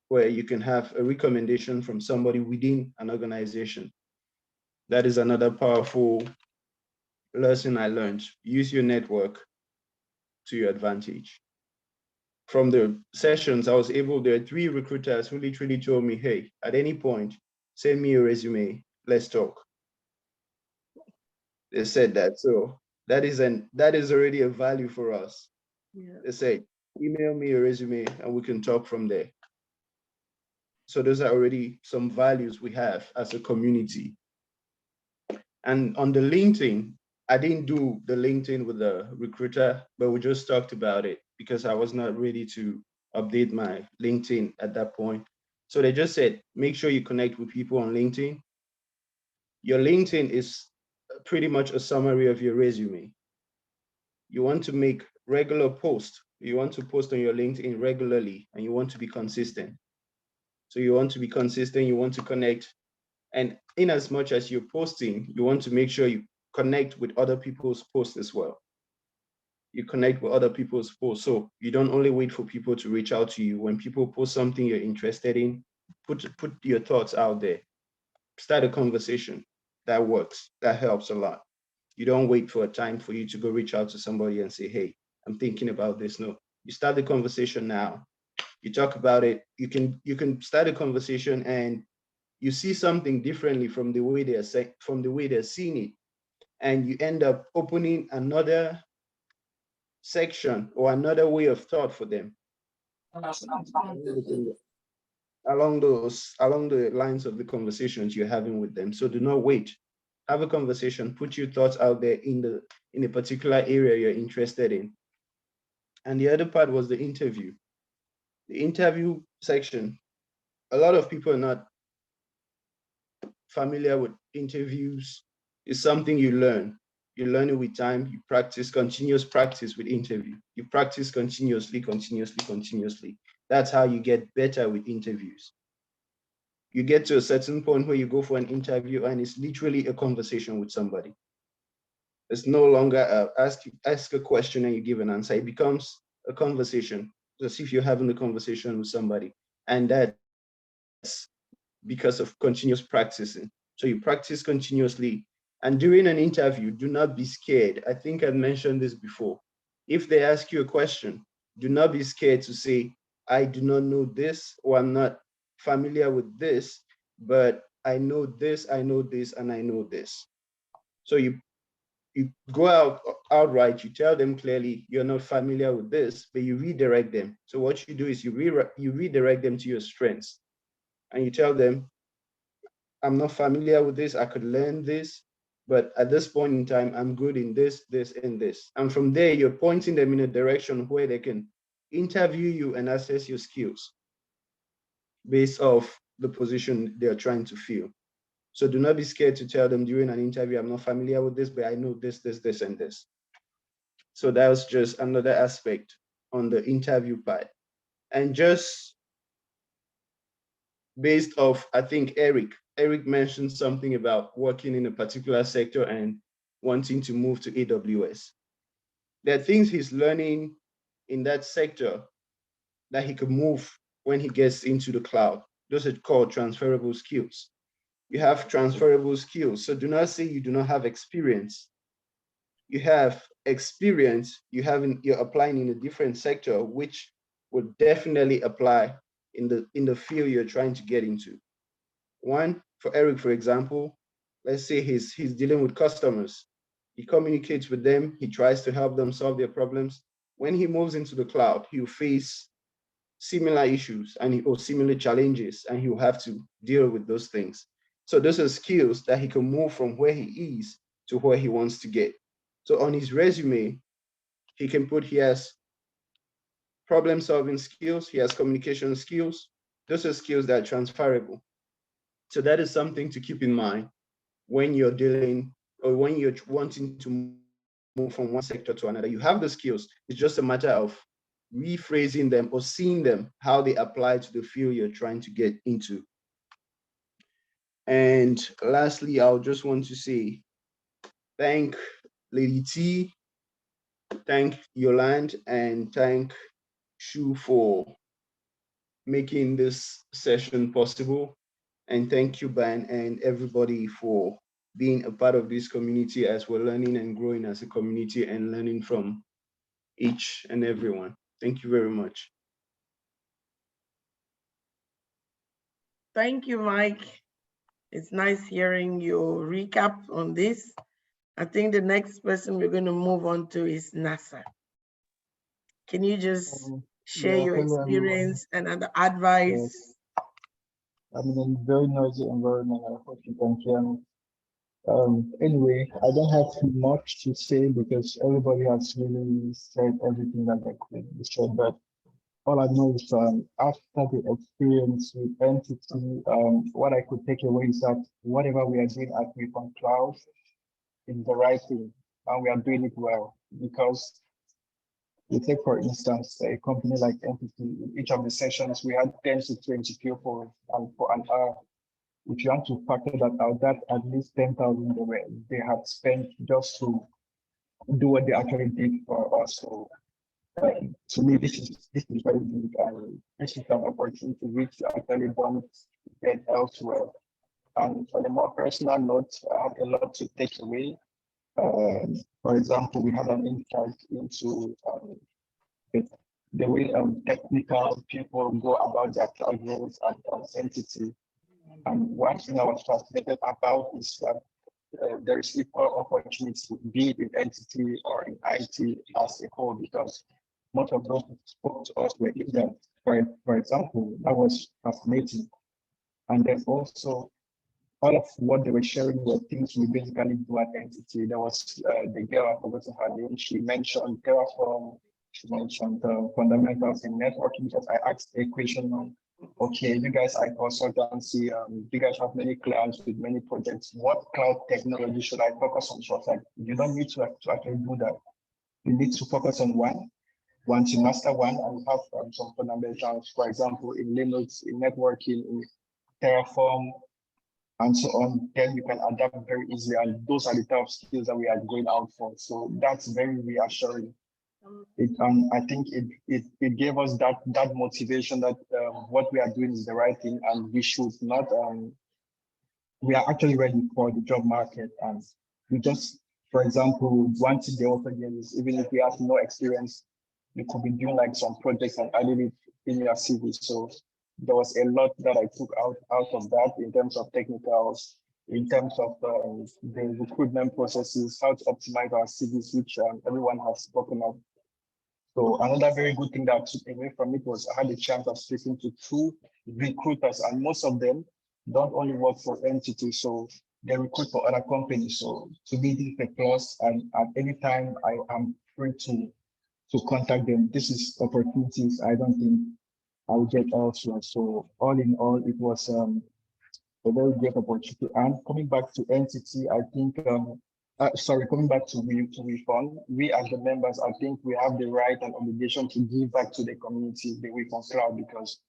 where you can have a recommendation from somebody within an organization. That is another powerful lesson I learned. Use your network to your advantage. From the sessions, there are 3 recruiters who literally told me, hey, at any point, send me your resume, let's talk. They said that. So that is already a value for us. Yeah. They say, email me your resume and we can talk from there. So those are already some values we have as a community. And on the LinkedIn, I didn't do the LinkedIn with the recruiter, but we just talked about it because I was not ready to update my LinkedIn at that point. So they just said, make sure you connect with people on LinkedIn. Your LinkedIn is pretty much a summary of your resume. You want to make regular posts. You want to post on your LinkedIn regularly and you want to be consistent. So you want to be consistent, you want to connect. And in as much as you're posting, you want to make sure you connect with other people's posts as well. You connect with other people's posts. So you don't only wait for people to reach out to you. When people post something you're interested in, put your thoughts out there. Start a conversation. That works. That helps a lot. You don't wait for a time for you to go reach out to somebody and say, hey, I'm thinking about this. No, you start the conversation now. You talk about it. You can start a conversation and you see something differently from the way they're seeing it, and you end up opening another section or another way of thought for them along the lines of the conversations you're having with them. So do not wait. Have a conversation. Put your thoughts out there in a particular area you're interested in. And the other part was the interview. The interview section. A lot of people are not familiar with interviews. It's something you learn. You learn it with time. You practice, continuous practice with interview. You practice continuously. That's how you get better with interviews. You get to a certain point where you go for an interview and it's literally a conversation with somebody. It's no longer ask a question and you give an answer. It becomes a conversation, as if you're having a conversation with somebody. And that's because of continuous practicing. So you practice continuously. And during an interview, do not be scared. I think I've mentioned this before. If they ask you a question, do not be scared to say, I do not know this, or I'm not familiar with this, but I know this, and I know this. So you go outright, you tell them clearly you're not familiar with this, but you redirect them. So what you do is you redirect them to your strengths. And you tell them, I'm not familiar with this, I could learn this, but at this point in time, I'm good in this, this, and this. And from there, you're pointing them in a direction where they can interview you and assess your skills based off the position they're trying to fill. So do not be scared to tell them during an interview, I'm not familiar with this, but I know this, this, this, and this. So that was just another aspect on the interview part. And just based off, I think Eric mentioned something about working in a particular sector and wanting to move to AWS. There are things he's learning in that sector that he could move when he gets into the cloud. Those are called transferable skills. You have transferable skills. So do not say you do not have experience. You have experience you're applying in a different sector, which would definitely apply in the field you're trying to get into. One, for Eric, for example, let's say he's dealing with customers. He communicates with them, he tries to help them solve their problems. When he moves into the cloud, he'll face similar issues or similar challenges, and he'll have to deal with those things. So those are skills that he can move from where he is to where he wants to get. So on his resume, he can put he has problem solving skills, he has communication skills. Those are skills that are transferable. So that is something to keep in mind when you're dealing or when you're wanting to move from one sector to another. You have the skills, it's just a matter of rephrasing them or seeing them, how they apply to the field you're trying to get into. And lastly, I'll just want to say, thank Lady T, thank Yolande, and thank Shu for making this session possible. And thank you, Ban, and everybody for being a part of this community as we're learning and growing as a community and learning from each and everyone. Thank you very much. Thank you, Mike. It's nice hearing your recap on this. I think the next person we're going to move on to is NASA. Can you just share your hello, experience and advice? Yes. I'm in a very noisy environment. I hope you can hear me. Anyway, I don't have much to say because everybody has really said everything that they could say, but all I know is after the experience with NTT, what I could take away is that whatever we are doing at WirfonCloud is the right thing, and we are doing it well. Because you take, for instance, a company like NTT, in each of the sessions, we had 10 to 20 people for an hour. If you want to factor that out, that's at least 10,000 they have spent just to do what they actually did for us. So to me, this is very big, and this is an opportunity which actually don't get elsewhere. And on a more personal note, I have a lot to take away. For example, we had an insight into the way technical people go about their cloud roles at NTT. And one thing I was fascinated about is that there is equal opportunity, be it in NTT or in IT as a whole, because most of those who spoke to us were Indian. For example, that was fascinating. And then also, all of what they were sharing were things we basically do at NTT. There was the girl, I forgot her name, she mentioned Terraform, she mentioned fundamentals in networking, because I asked a question on, okay, you guys are consultancy, you guys have many clients with many projects. What cloud technology should I focus on? So like, you don't need to actually do that. You need to focus on one. Once you master one and have some fundamentals, for example, in Linux, in networking, in Terraform, and so on, then you can adapt very easily. And those are the type of skills that we are going out for. So that's very reassuring. I think it gave us that motivation that what we are doing is the right thing, and we should not. We are actually ready for the job market, and we just, for example, one thing they also gave is, even if we have no experience, you could be doing like some projects and adding it in your CV. So there was a lot that I took out of that in terms of technicals, in terms of the recruitment processes, how to optimize our CVs, which everyone has spoken of. So another very good thing that I took away from it was I had a chance of speaking to 2 recruiters, and most of them don't only work for NTT, so they recruit for other companies. So to me, this is a plus, and at any time I am free to contact them. This is opportunities I don't think I will get elsewhere. So all in all, it was a very great opportunity. And coming back to NTT, I think, coming back to WirfonCloud, we as the members, I think we have the right and obligation to give back to the community, the WirfonCloud, because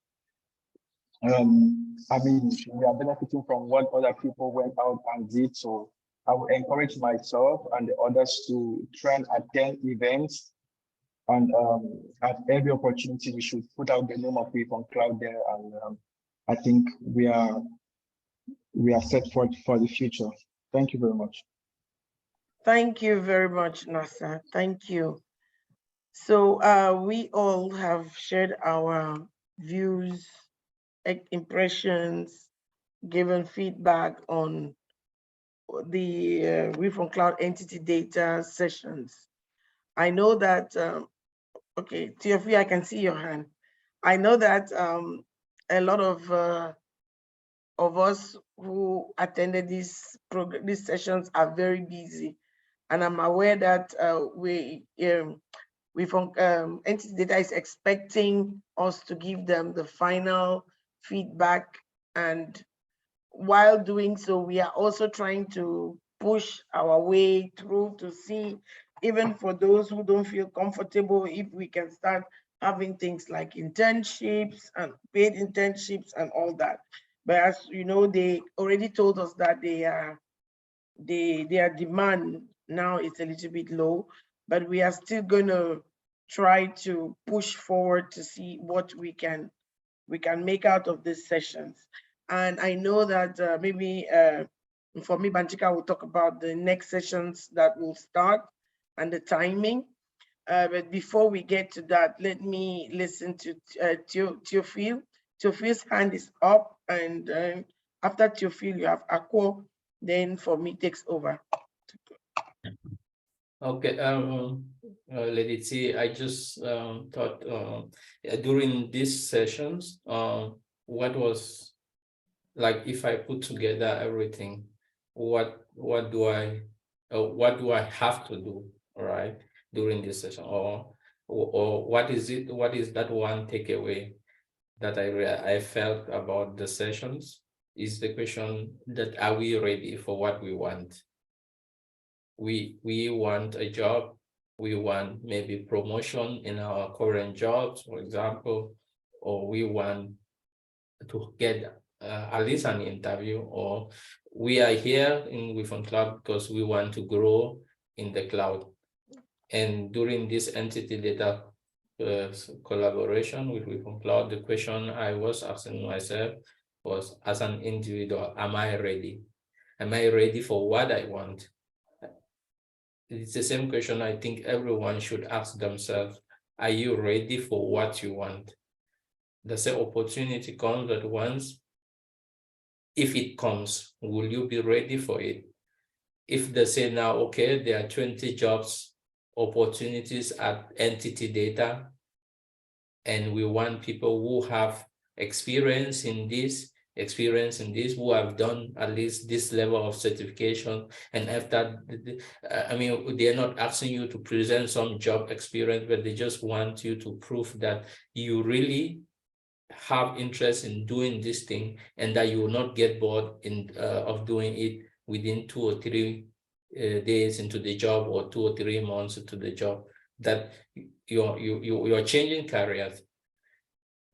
I mean, we are benefiting from what other people went out and did. So I would encourage myself and the others to try and attend events. And at every opportunity, we should put out the name of WirfonCloud there. And I think we are set for the future. Thank you very much. Thank you very much, Nasa. Thank you. So we all have shared our views, impressions, given feedback on the WirfonCloud entity data sessions. I know that, okay, Teofi, I can see your hand. I know that a lot of us who attended these sessions are very busy. And I'm aware that from entity data is expecting us to give them the final feedback, and while doing so, we are also trying to push our way through to see, even for those who don't feel comfortable, if we can start having things like internships and paid internships and all that. But as you know, they already told us that their demand now is a little bit low, but we are still going to try to push forward to see what we can make out of these sessions. And I know that maybe for me, Banchika will talk about the next sessions that will start and the timing. But before we get to that, let me listen to Teofil. Teofil's hand is up, and after Teofil, you have Akwo. Then for me, takes over. Okay, Lady T, I just thought during these sessions, what was, like, if I put together everything, what do I have to do, all right, during this session, or what is it? What is that one takeaway that I felt about the sessions? Is the question that, are we ready for what we want? We want a job. We want maybe promotion in our current jobs, for example, or we want to get at least an interview, or we are here in WirfonCloud because we want to grow in the cloud. And during this entity data collaboration with WirfonCloud, the question I was asking myself was, as an individual, am I ready? Am I ready for what I want? It's the same question I think everyone should ask themselves. Are you ready for what you want? Does the opportunity come at once? If it comes, will you be ready for it? If they say now, okay, there are 20 jobs opportunities at NTTDATA, and we want people who have experience in this, who have done at least this level of certification, and after, I mean, they're not asking you to present some job experience, but they just want you to prove that you really have interest in doing this thing, and that you will not get bored of doing it within 2 or 3 days into the job, or 2 or 3 months into the job, that you're changing careers.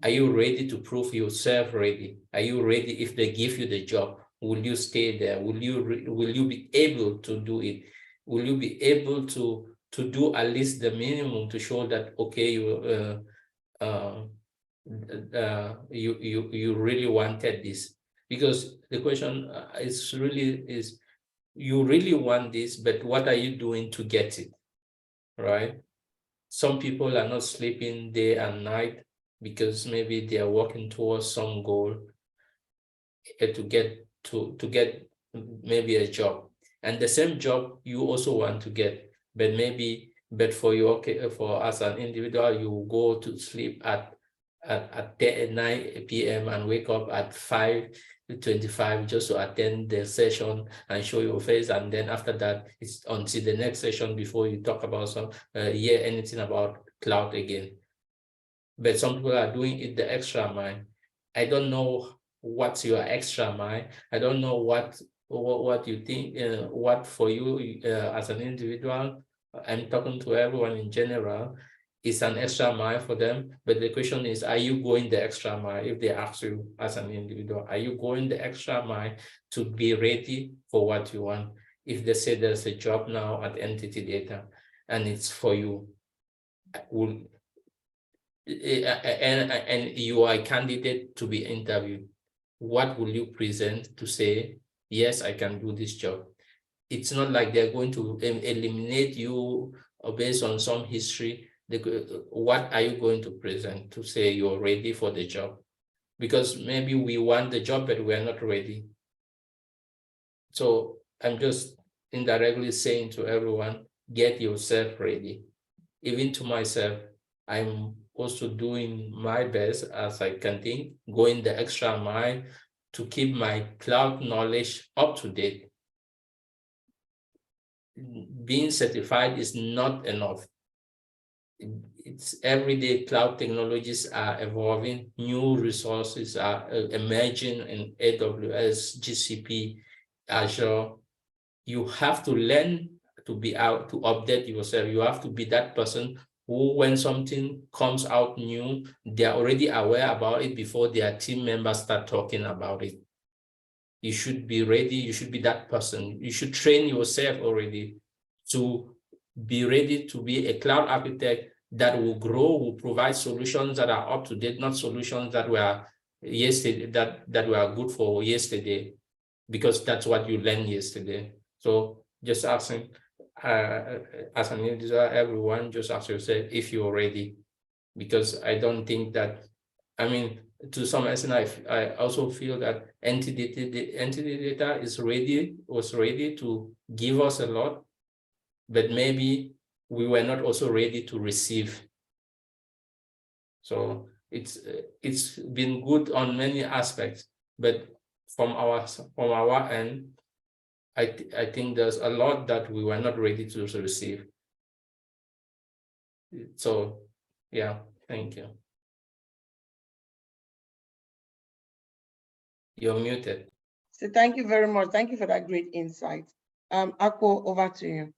Are you ready to prove yourself ready? Are you ready? If they give you the job, will you stay there? Will you be able to do it? Will you be able to do at least the minimum to show that, okay, you really wanted this? Because the question is you really want this, but what are you doing to get it, right? Some people are not sleeping day and night because maybe they are working towards some goal to get maybe a job, and the same job you also want to get, but for you, okay, for as an individual, you go to sleep at 9 p.m. and wake up at 5:25 just to attend the session and show your face, and then after that it's until the next session before you talk about hear anything about cloud again. But some people are doing it the extra mile. I don't know what's your extra mile. I don't know what you think, what for you as an individual. I'm talking to everyone in general. It's an extra mile for them. But the question is, are you going the extra mile? If they ask you as an individual, are you going the extra mile to be ready for what you want? If they say there's a job now at NTTDATA and it's for you, and you are a candidate to be interviewed, what will you present to say, yes, I can do this job? it's not like they're going to eliminate you based on some history. What are you going to present to say you're ready for the job? Because maybe we want the job, but we're not ready. So I'm just indirectly saying to everyone, get yourself ready. Even to myself, I'm also doing my best as I can think, going the extra mile to keep my cloud knowledge up to date. Being certified is not enough. It's everyday cloud technologies are evolving, new resources are emerging in AWS, GCP, Azure. You have to learn to be out to update yourself. You have to be that person who, when something comes out new, they're already aware about it before their team members start talking about it. You should be ready. You should be that person. You should train yourself already to be ready to be a cloud architect that will grow, will provide solutions that are up to date, not solutions that were yesterday, that were good for yesterday, because that's what you learned yesterday. So just asking, as an individual, everyone, just ask yourself if you're ready, because I don't think that, I mean, to some extent, I also feel that NTTDATA was ready to give us a lot, but maybe we were not also ready to receive. So it's been good on many aspects, but from our end, I think there's a lot that we were not ready to receive. So yeah, thank you. You're muted. So thank you very much. Thank you for that great insight. Akpo, over to you.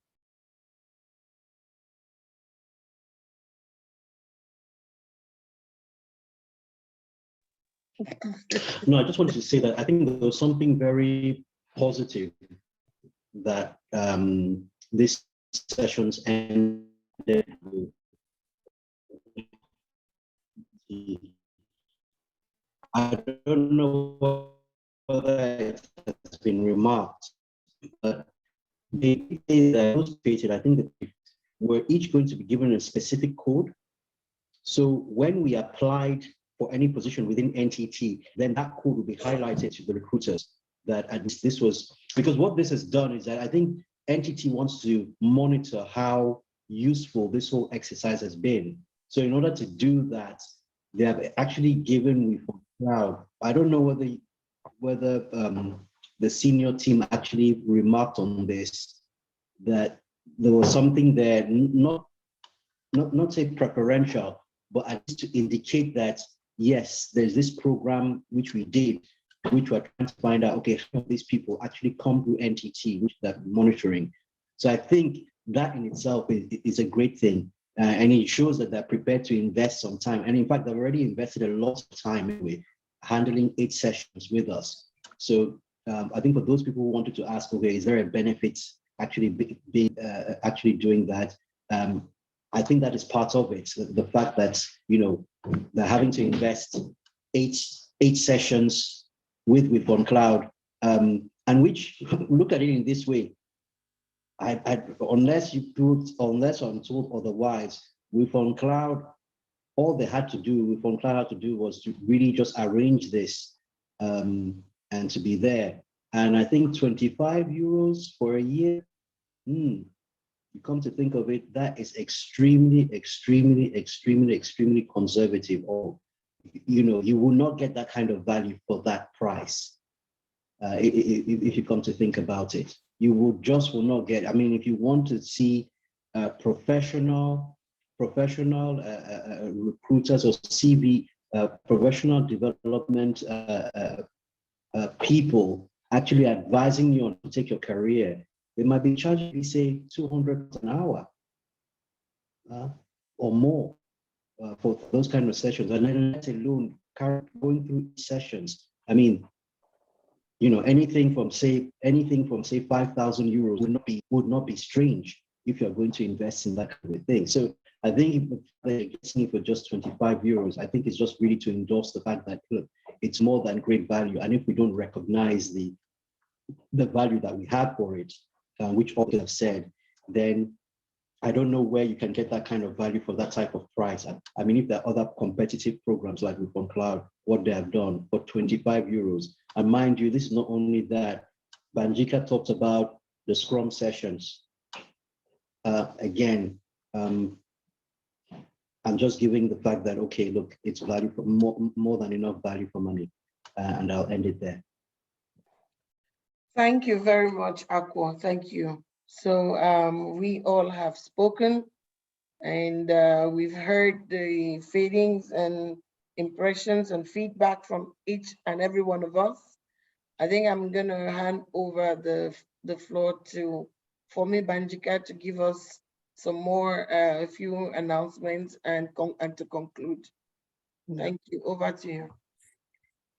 No, I just wanted to say that I think there was something very positive that these sessions ended with. I don't know whether it has been remarked, but they illustrated, I think that we're each going to be given a specific code. So when we applied for any position within NTT, then that code will be highlighted to the recruiters that at least this was, because what this has done is that I think NTT wants to monitor how useful this whole exercise has been. So in order to do that, they have actually given WirfonCloud. I don't know whether the senior team actually remarked on this, that there was something there, not say preferential, but at least to indicate that, yes, there's this program which we did, which we're trying to find out, okay, how these people actually come through NTT, which that monitoring. So I think that in itself is a great thing. And it shows that they're prepared to invest some time. And in fact, they've already invested a lot of time anyway, handling 8 sessions with us. So I think for those people who wanted to ask, okay, is there a benefit actually actually doing that? I think that is part of it. The fact that, you know, they're having to invest 8 sessions with WirfonCloud, and which, look at it in this way, unless I'm told otherwise, WirfonCloud, all they had to do, WirfonCloud had to do was to really just arrange this and to be there. And I think 25 euros for a year, you come to think of it, that is extremely, extremely, extremely, extremely conservative. Or, you know, you will not get that kind of value for that price. If you come to think about it, you will not get. I mean, if you want to see professional recruiters or CV professional development people actually advising you on to take your career, they might be charging you, say, 200 an hour or more for those kind of sessions, and then let alone going through sessions. I mean, you know, anything from say 5,000 euros would not be strange if you're going to invest in that kind of thing. So I think if they're getting it for just 25 euros, I think it's just really to endorse the fact that, look, it's more than great value. And if we don't recognize the value that we have for it, which all have said, then I don't know where you can get that kind of value for that type of price. I mean, if there are other competitive programs like WirfonCloud, what they have done for 25 euros. And mind you, this is not only that, Banjika talked about the Scrum sessions. Again, I'm just giving the fact that, okay, look, it's value for more than enough value for money. And I'll end it there. Thank you very much, Aqua. Thank you. So we all have spoken, and we've heard the feelings and impressions and feedback from each and every one of us. I think I'm going to hand over the floor to Fomi Banjika to give us some more, a few announcements and to conclude. Thank you. Over to you.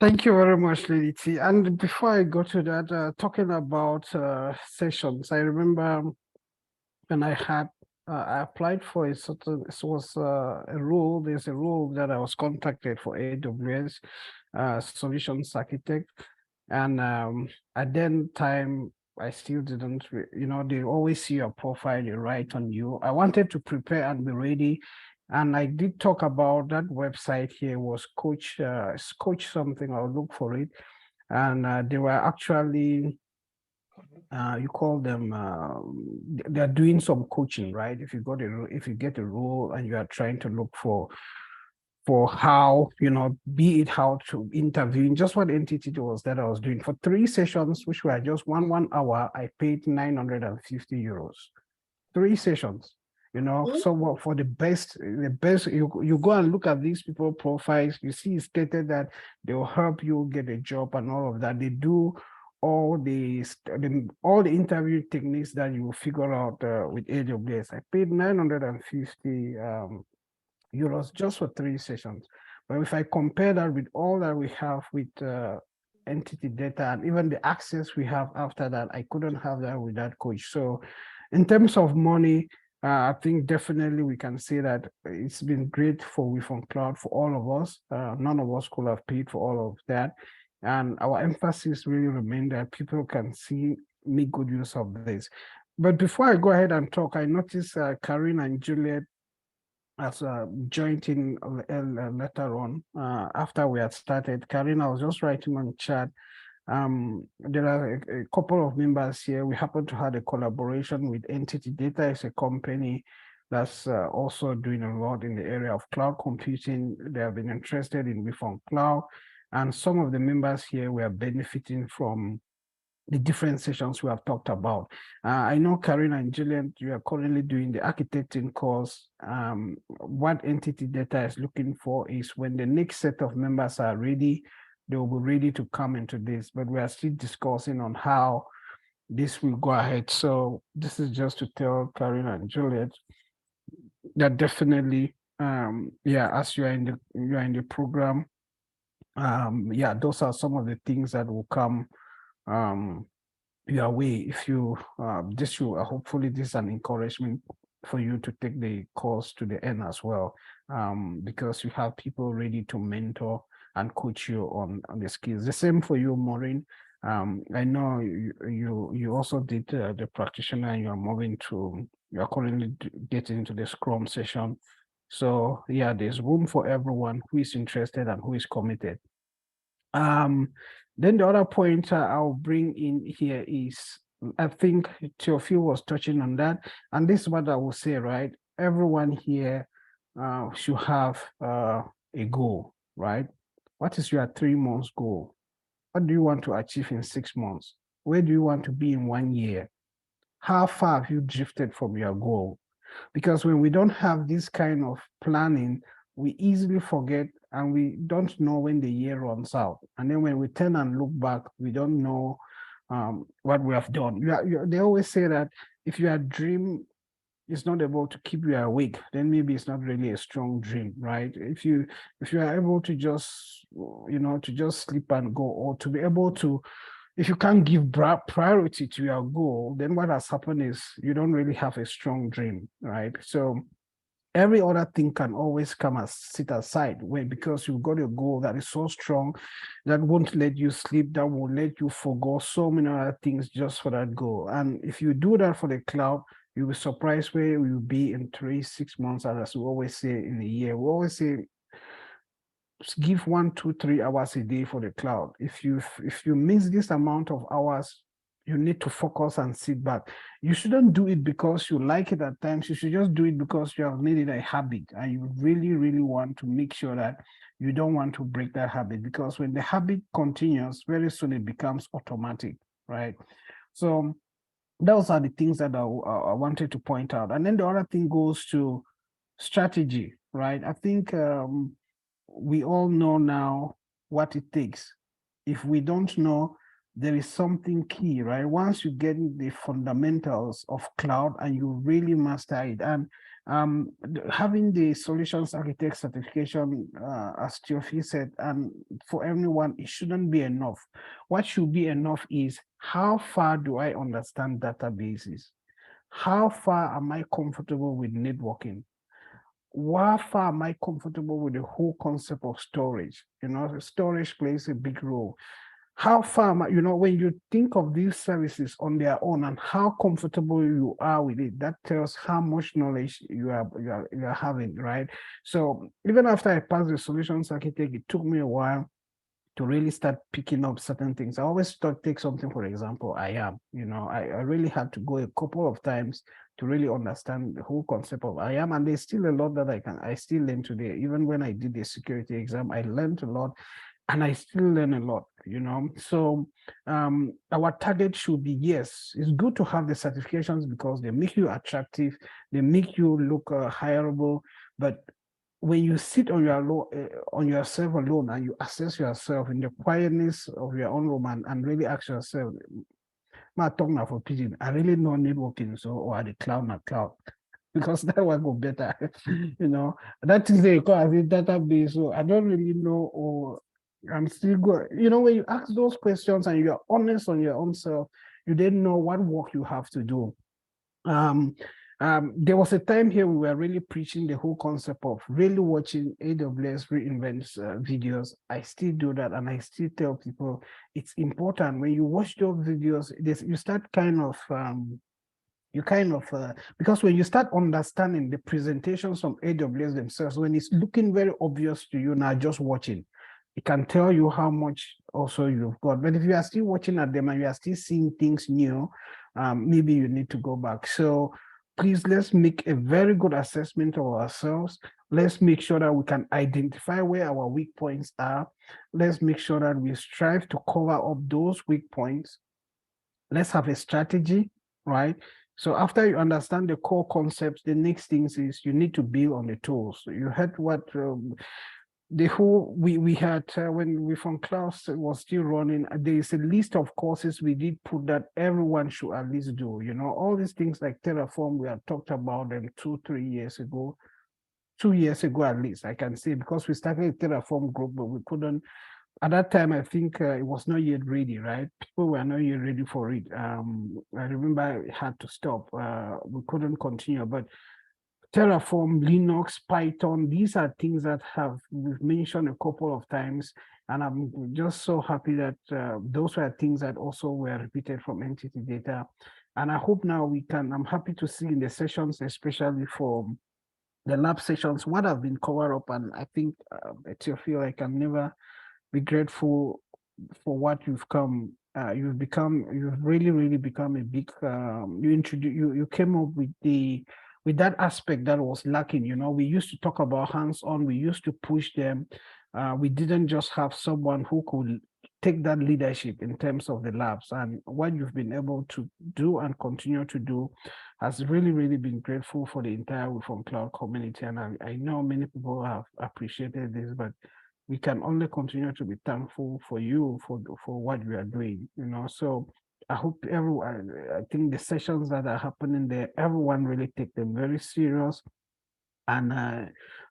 Thank you very much, Lady T. And before I go to that, talking about sessions, I remember when I applied for a certain, it was a role, there's a role that I was contacted for AWS solutions architect. And at that time, I still didn't, they always see your profile, they write on you. I wanted to prepare and be ready. And I did talk about that website here was Coach something, I'll look for it. And they were actually, you call them, they're doing some coaching, right? If you get a role and you are trying to look for how, be it how to interview, just what entity was that I was doing for 3 sessions, which were just one hour, I paid 950 euros, 3 sessions. So for the best, you go and look at these people profiles, you see it's stated that they will help you get a job and all of that. They do all the interview techniques that you will figure out with AWS. I paid 950 euros just for 3 sessions. But if I compare that with all that we have with NTTDATA and even the access we have after that, I couldn't have that with that coach. So in terms of money, I think definitely we can say that it's been great for WirfonCloud for all of us. None of us could have paid for all of that. And our emphasis really remains that people can make good use of this. But before I go ahead and talk, I noticed Karine and Juliet as joined in later on after we had started. Karine, I was just writing on chat. There are a couple of members here. We happen to have a collaboration with NTTDATA. It's a company that's also doing a lot in the area of cloud computing. They have been interested in WirfonCloud, and some of the members here were benefiting from the different sessions we have talked about. I know Karine and Julian, you are currently doing the architecting course. What NTTDATA is looking for is when the next set of members are ready, they will be ready to come into this, but we are still discussing on how this will go ahead. So this is just to tell Karine and Juliet that definitely, as you are in the program, those are some of the things that will come your way. If you hopefully this is an encouragement for you to take the course to the end as well, because you have people ready to mentor and coach you on the skills. The same for you, Maureen. I know you also did the practitioner, and you're currently getting into the Scrum session. So yeah, there's room for everyone who is interested and who is committed. Then the other point I'll bring in here is, I think Theophile was touching on that, and this is what I will say, right? Everyone here should have a goal, right? What is your 3 months goal? What do you want to achieve in 6 months? Where do you want to be in 1 year? How far have you drifted from your goal? Because when we don't have this kind of planning, we easily forget and we don't know when the year runs out. And then when we turn and look back, we don't know what we have done. They always say that if your dream is not able to keep you awake, then maybe it's not really a strong dream, right? If you are able to just, to just sleep and go, or to be able to, if you can't give priority to your goal, then what has happened is you don't really have a strong dream, right? So every other thing can always come and sit aside because you've got a goal that is so strong that won't let you sleep, that will let you forgo so many other things just for that goal. And if you do that for the cloud, you'll be surprised where you'll be in 3-6 months, as we always say in a year. We always say give 1, 2, 3 hours a day for the cloud. If you miss this amount of hours, you need to focus and sit back. You shouldn't do it because you like it at times. You should just do it because you have made it a habit and you really, really want to make sure that you don't want to break that habit, because when the habit continues, very soon it becomes automatic, right? So those are the things that I wanted to point out. And then the other thing goes to strategy, right? I think we all know now what it takes. If we don't know, there is something key, right? Once you get the fundamentals of cloud and you really master it, and having the solutions architect certification, as Theophile said, and for everyone, it shouldn't be enough. What should be enough is, how far do I understand databases? How far am I comfortable with networking? How far am I comfortable with the whole concept of storage? Storage plays a big role. How far am I, when you think of these services on their own and how comfortable you are with it, that tells how much knowledge you are having, right? So even after I passed the solutions architect, it took me a while to really start picking up certain things. I always take something, for example, I really had to go a couple of times to really understand the whole concept of I am. And there's still a lot that I still learn today. Even when I did the security exam, I learned a lot and I still learn a lot, So our target should be, yes, it's good to have the certifications because they make you attractive, they make you look hireable, but when you sit on yourself alone and you assess yourself in the quietness of your own room and really ask yourself, my tongue now for pigeon, I really know networking, so or the cloud, not cloud, because that one go better, That is the call as a database. So I don't really know, or I'm still good. When you ask those questions and you're honest on your own self, you then know what work you have to do. There was a time here we were really preaching the whole concept of really watching AWS reinvent videos. I still do that, and I still tell people it's important when you watch those videos. You start because when you start understanding the presentations from AWS themselves, when it's looking very obvious to you now, just watching, it can tell you how much also you've got. But if you are still watching at them and you are still seeing things new, maybe you need to go back. So please, let's make a very good assessment of ourselves. Let's make sure that we can identify where our weak points are. Let's make sure that we strive to cover up those weak points. Let's have a strategy, right? So after you understand the core concepts, the next thing is you need to build on the tools. So you heard what the whole we had when WirfonCloud was still running. There is a list of courses we did put that everyone should at least do. All these things like Terraform, we had talked about them 2-3 years ago. 2 years ago at least, I can say, because we started a Terraform group, but we couldn't. At that time, I think it was not yet ready, right? People were not yet ready for it. I remember I had to stop. We couldn't continue, but Terraform, Linux, Python, these are things that we've mentioned a couple of times, and I'm just so happy that those were things that also were repeated from NTTDATA. And I hope now I'm happy to see in the sessions, especially for the lab sessions, what have been covered up. And I think, Theophile, I can never be grateful for what you've come. You've really, really become a big, you came up with that aspect that was lacking. We used to talk about hands-on, we used to push them. We didn't just have someone who could take that leadership in terms of the labs, and what you've been able to do and continue to do has really, really been grateful for the entire WirfonCloud community. And I know many people have appreciated this, but we can only continue to be thankful for you for what you are doing, So I hope everyone, I think the sessions that are happening there, everyone really take them very serious and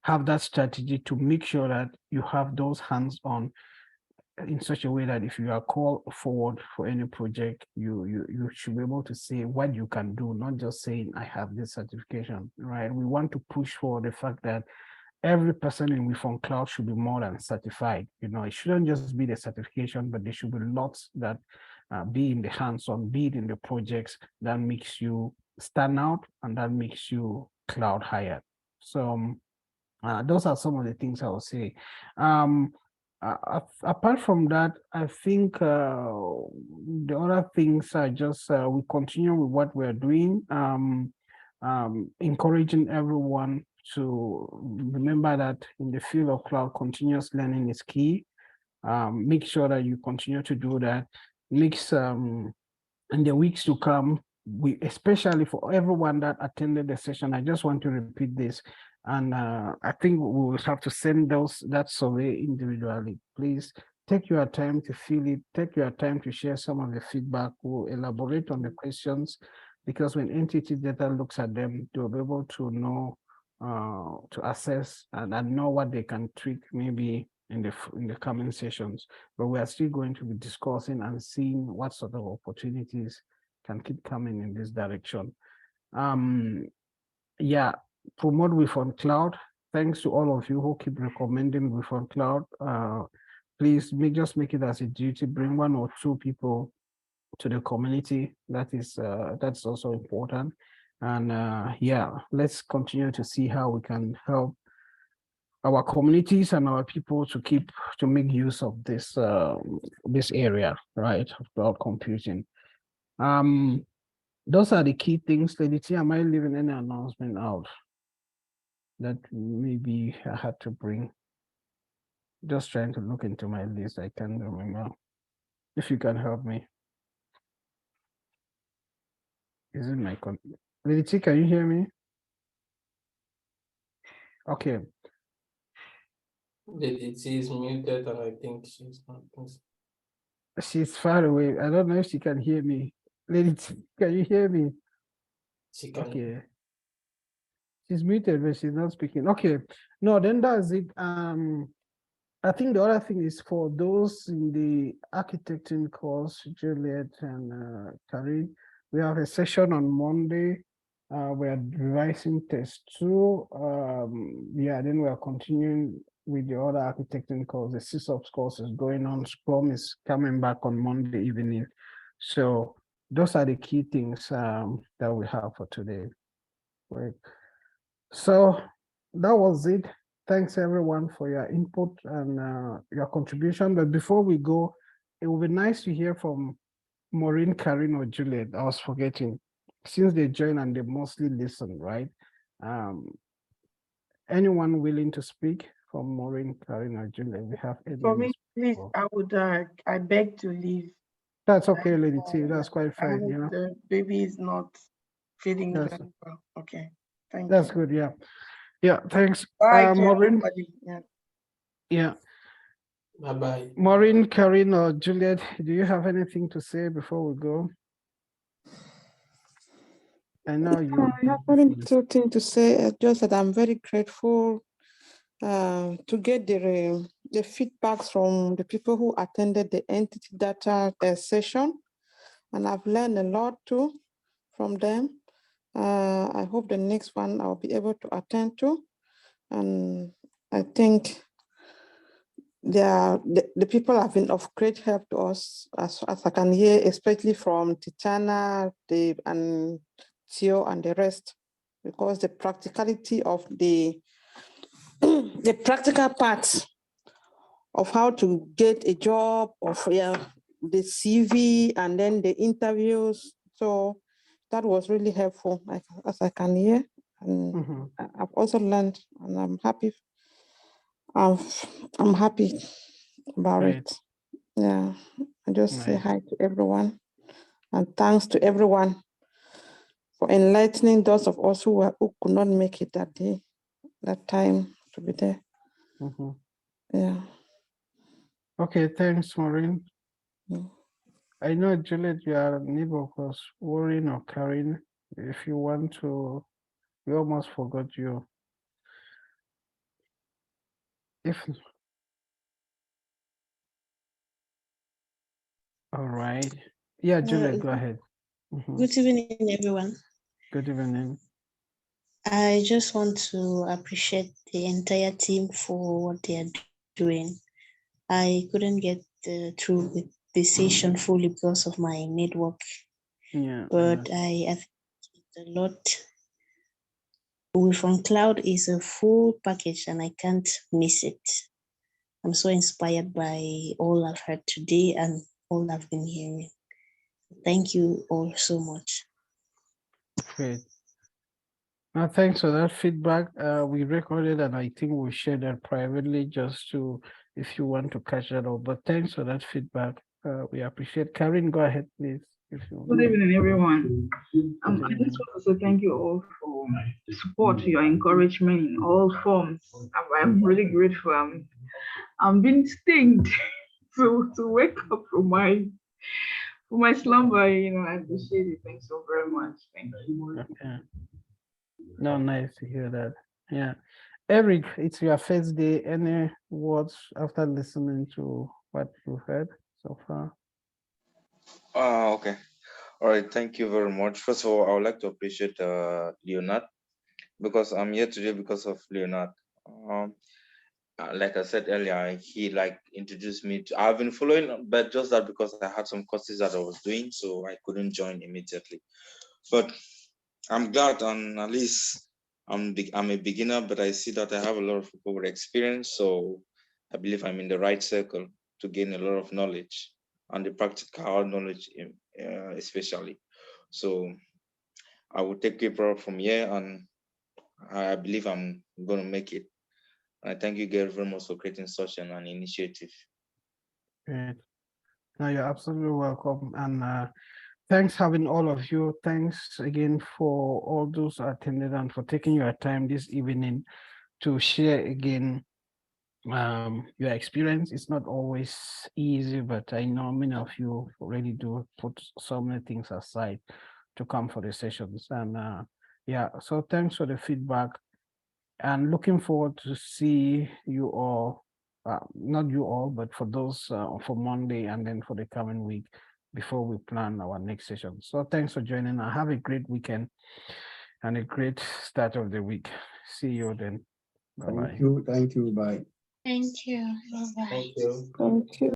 have that strategy to make sure that you have those hands-on. in such a way that if you are called forward for any project, you should be able to say what you can do, not just saying I have this certification, right? We want to push for the fact that every person in WirfonCloud should be more than certified. It shouldn't just be the certification, but there should be lots that be in the hands-on, be it in the projects that makes you stand out and that makes you cloud hired. So those are some of the things I would say. Apart from that, I think the other things are just we continue with what we're doing, encouraging everyone to remember that in the field of cloud, continuous learning is key. Make sure that you continue to do that. In the weeks to come, especially for everyone that attended the session, I just want to repeat this. And I think we will have to send that survey individually. Please take your time to fill it, take your time to share some of the feedback. We'll elaborate on the questions, because when NTTDATA looks at them, they'll be able to know, to assess and know what they can tweak maybe in the coming sessions. But we are still going to be discussing and seeing what sort of opportunities can keep coming in this direction. Yeah, promote WirfonCloud. Thanks to all of you who keep recommending WirfonCloud. Please just make it as a duty, bring 1 or 2 people to the community. That's also important. And yeah, let's continue to see how we can help our communities and our people to make use of this this area, right, of cloud computing. Those are the key things. Lady T, am I leaving any announcement out that maybe I had to bring? Just trying to look into my list. I can't remember. If you can help me. Is it my Lady T, can you hear me? Okay. Lady T is muted, and I think she's not. She's far away. I don't know if she can hear me. Lady T, can you hear me? She can. Okay. She's muted, but she's not speaking. Okay. No, then that's it. I think the other thing is for those in the architecting course, Juliet and Karin, we have a session on Monday. We are revising test 2. Yeah, then we are continuing with the other architecting course. The SysOps course is going on. Scrum is coming back on Monday evening. So those are the key things that we have for today. Right. So that was it. Thanks everyone for your input and your contribution. But before we go, it would be nice to hear from Maureen, Karin, or Juliet. I was forgetting, since they join and they mostly listen, right? Anyone willing to speak from Maureen, Karin, or Juliet? We have 8 For me, minutes. please, I would, I beg to leave. That's okay, Lady T. That's quite fine. The baby is not feeling Yes. very well. Okay, thank That's you. good. Yeah. Yeah. Thanks. Bye, to Maureen. everybody. Yeah. Yeah. Bye-bye. Maureen, Karin, or Juliet, do you have anything to say before we go? I know you. I have very little thing to say, just that I'm very grateful to get the feedbacks from the people who attended the NTTDATA session, and I've learned a lot too from them. I hope the next one I'll be able to attend to, and I think the people have been of great help to us, as I can hear, especially from Titiana, and Theo and the rest, because the practicality of the practical parts of how to get a job, of the CV and then the interviews. So that was really helpful, as I can hear. And I've also learned, and I'm happy. I'm happy about it. Yeah, I just say hi to everyone, and thanks to everyone for enlightening those of us who could not make it that day, that time to be there. Yeah. Okay, thanks, Maureen. I know, Juliet, you are a neighbor of us, Warren or Karin. If you want to, we almost forgot you. If All right. Yeah, Juliet, go ahead. Good evening, everyone. Good evening. I just want to appreciate the entire team for what they are doing. I couldn't get through with the session fully because of my network, Yeah. but I think a lot. WirfonCloud is a full package and I can't miss it. I'm so inspired by all I've heard today and all I've been hearing. Thank you all so much. Great. Thanks for that feedback. We recorded and I think we shared that privately just to, if you want to catch that up. But thanks for that feedback. We appreciate. Karen, go ahead, please. If you Good evening, everyone. I just want to say thank you all for the support, your encouragement in all forms. I'm really grateful. I'm being stinged to wake up from my slumber. I appreciate it. Thanks so very much. Thank you. Okay. No, nice to hear that. Yeah. Eric, it's your first day. Any words after listening to what you heard so far? Okay. All right. Thank you very much. First of all, I would like to appreciate Leonard because I'm here today because of Leonard. Like I said earlier, he introduced me to. I've been following, but just that because I had some courses that I was doing, so I couldn't join immediately. But I'm glad, and at least I'm a beginner, but I see that I have a lot of people with experience, so I believe I'm in the right circle to gain a lot of knowledge and the practical knowledge, especially. So I will take paper from here, and I believe I'm going to make it. And I thank you guys very much for creating such an initiative. Great. No, you're absolutely welcome. And thanks having all of you. Thanks again for all those who attended and for taking your time this evening to share again your experience. It's not always easy, but I know many of you already do put so many things aside to come for the sessions. And yeah, so thanks for the feedback and looking forward to see you all, not you all, but for those for Monday and then for the coming week before we plan our next session. So thanks for joining. Have a great weekend and a great start of the week. See you then. Bye-bye. Thank you. Thank you. Bye. Thank you. Bye-bye. Thank you. Thank you.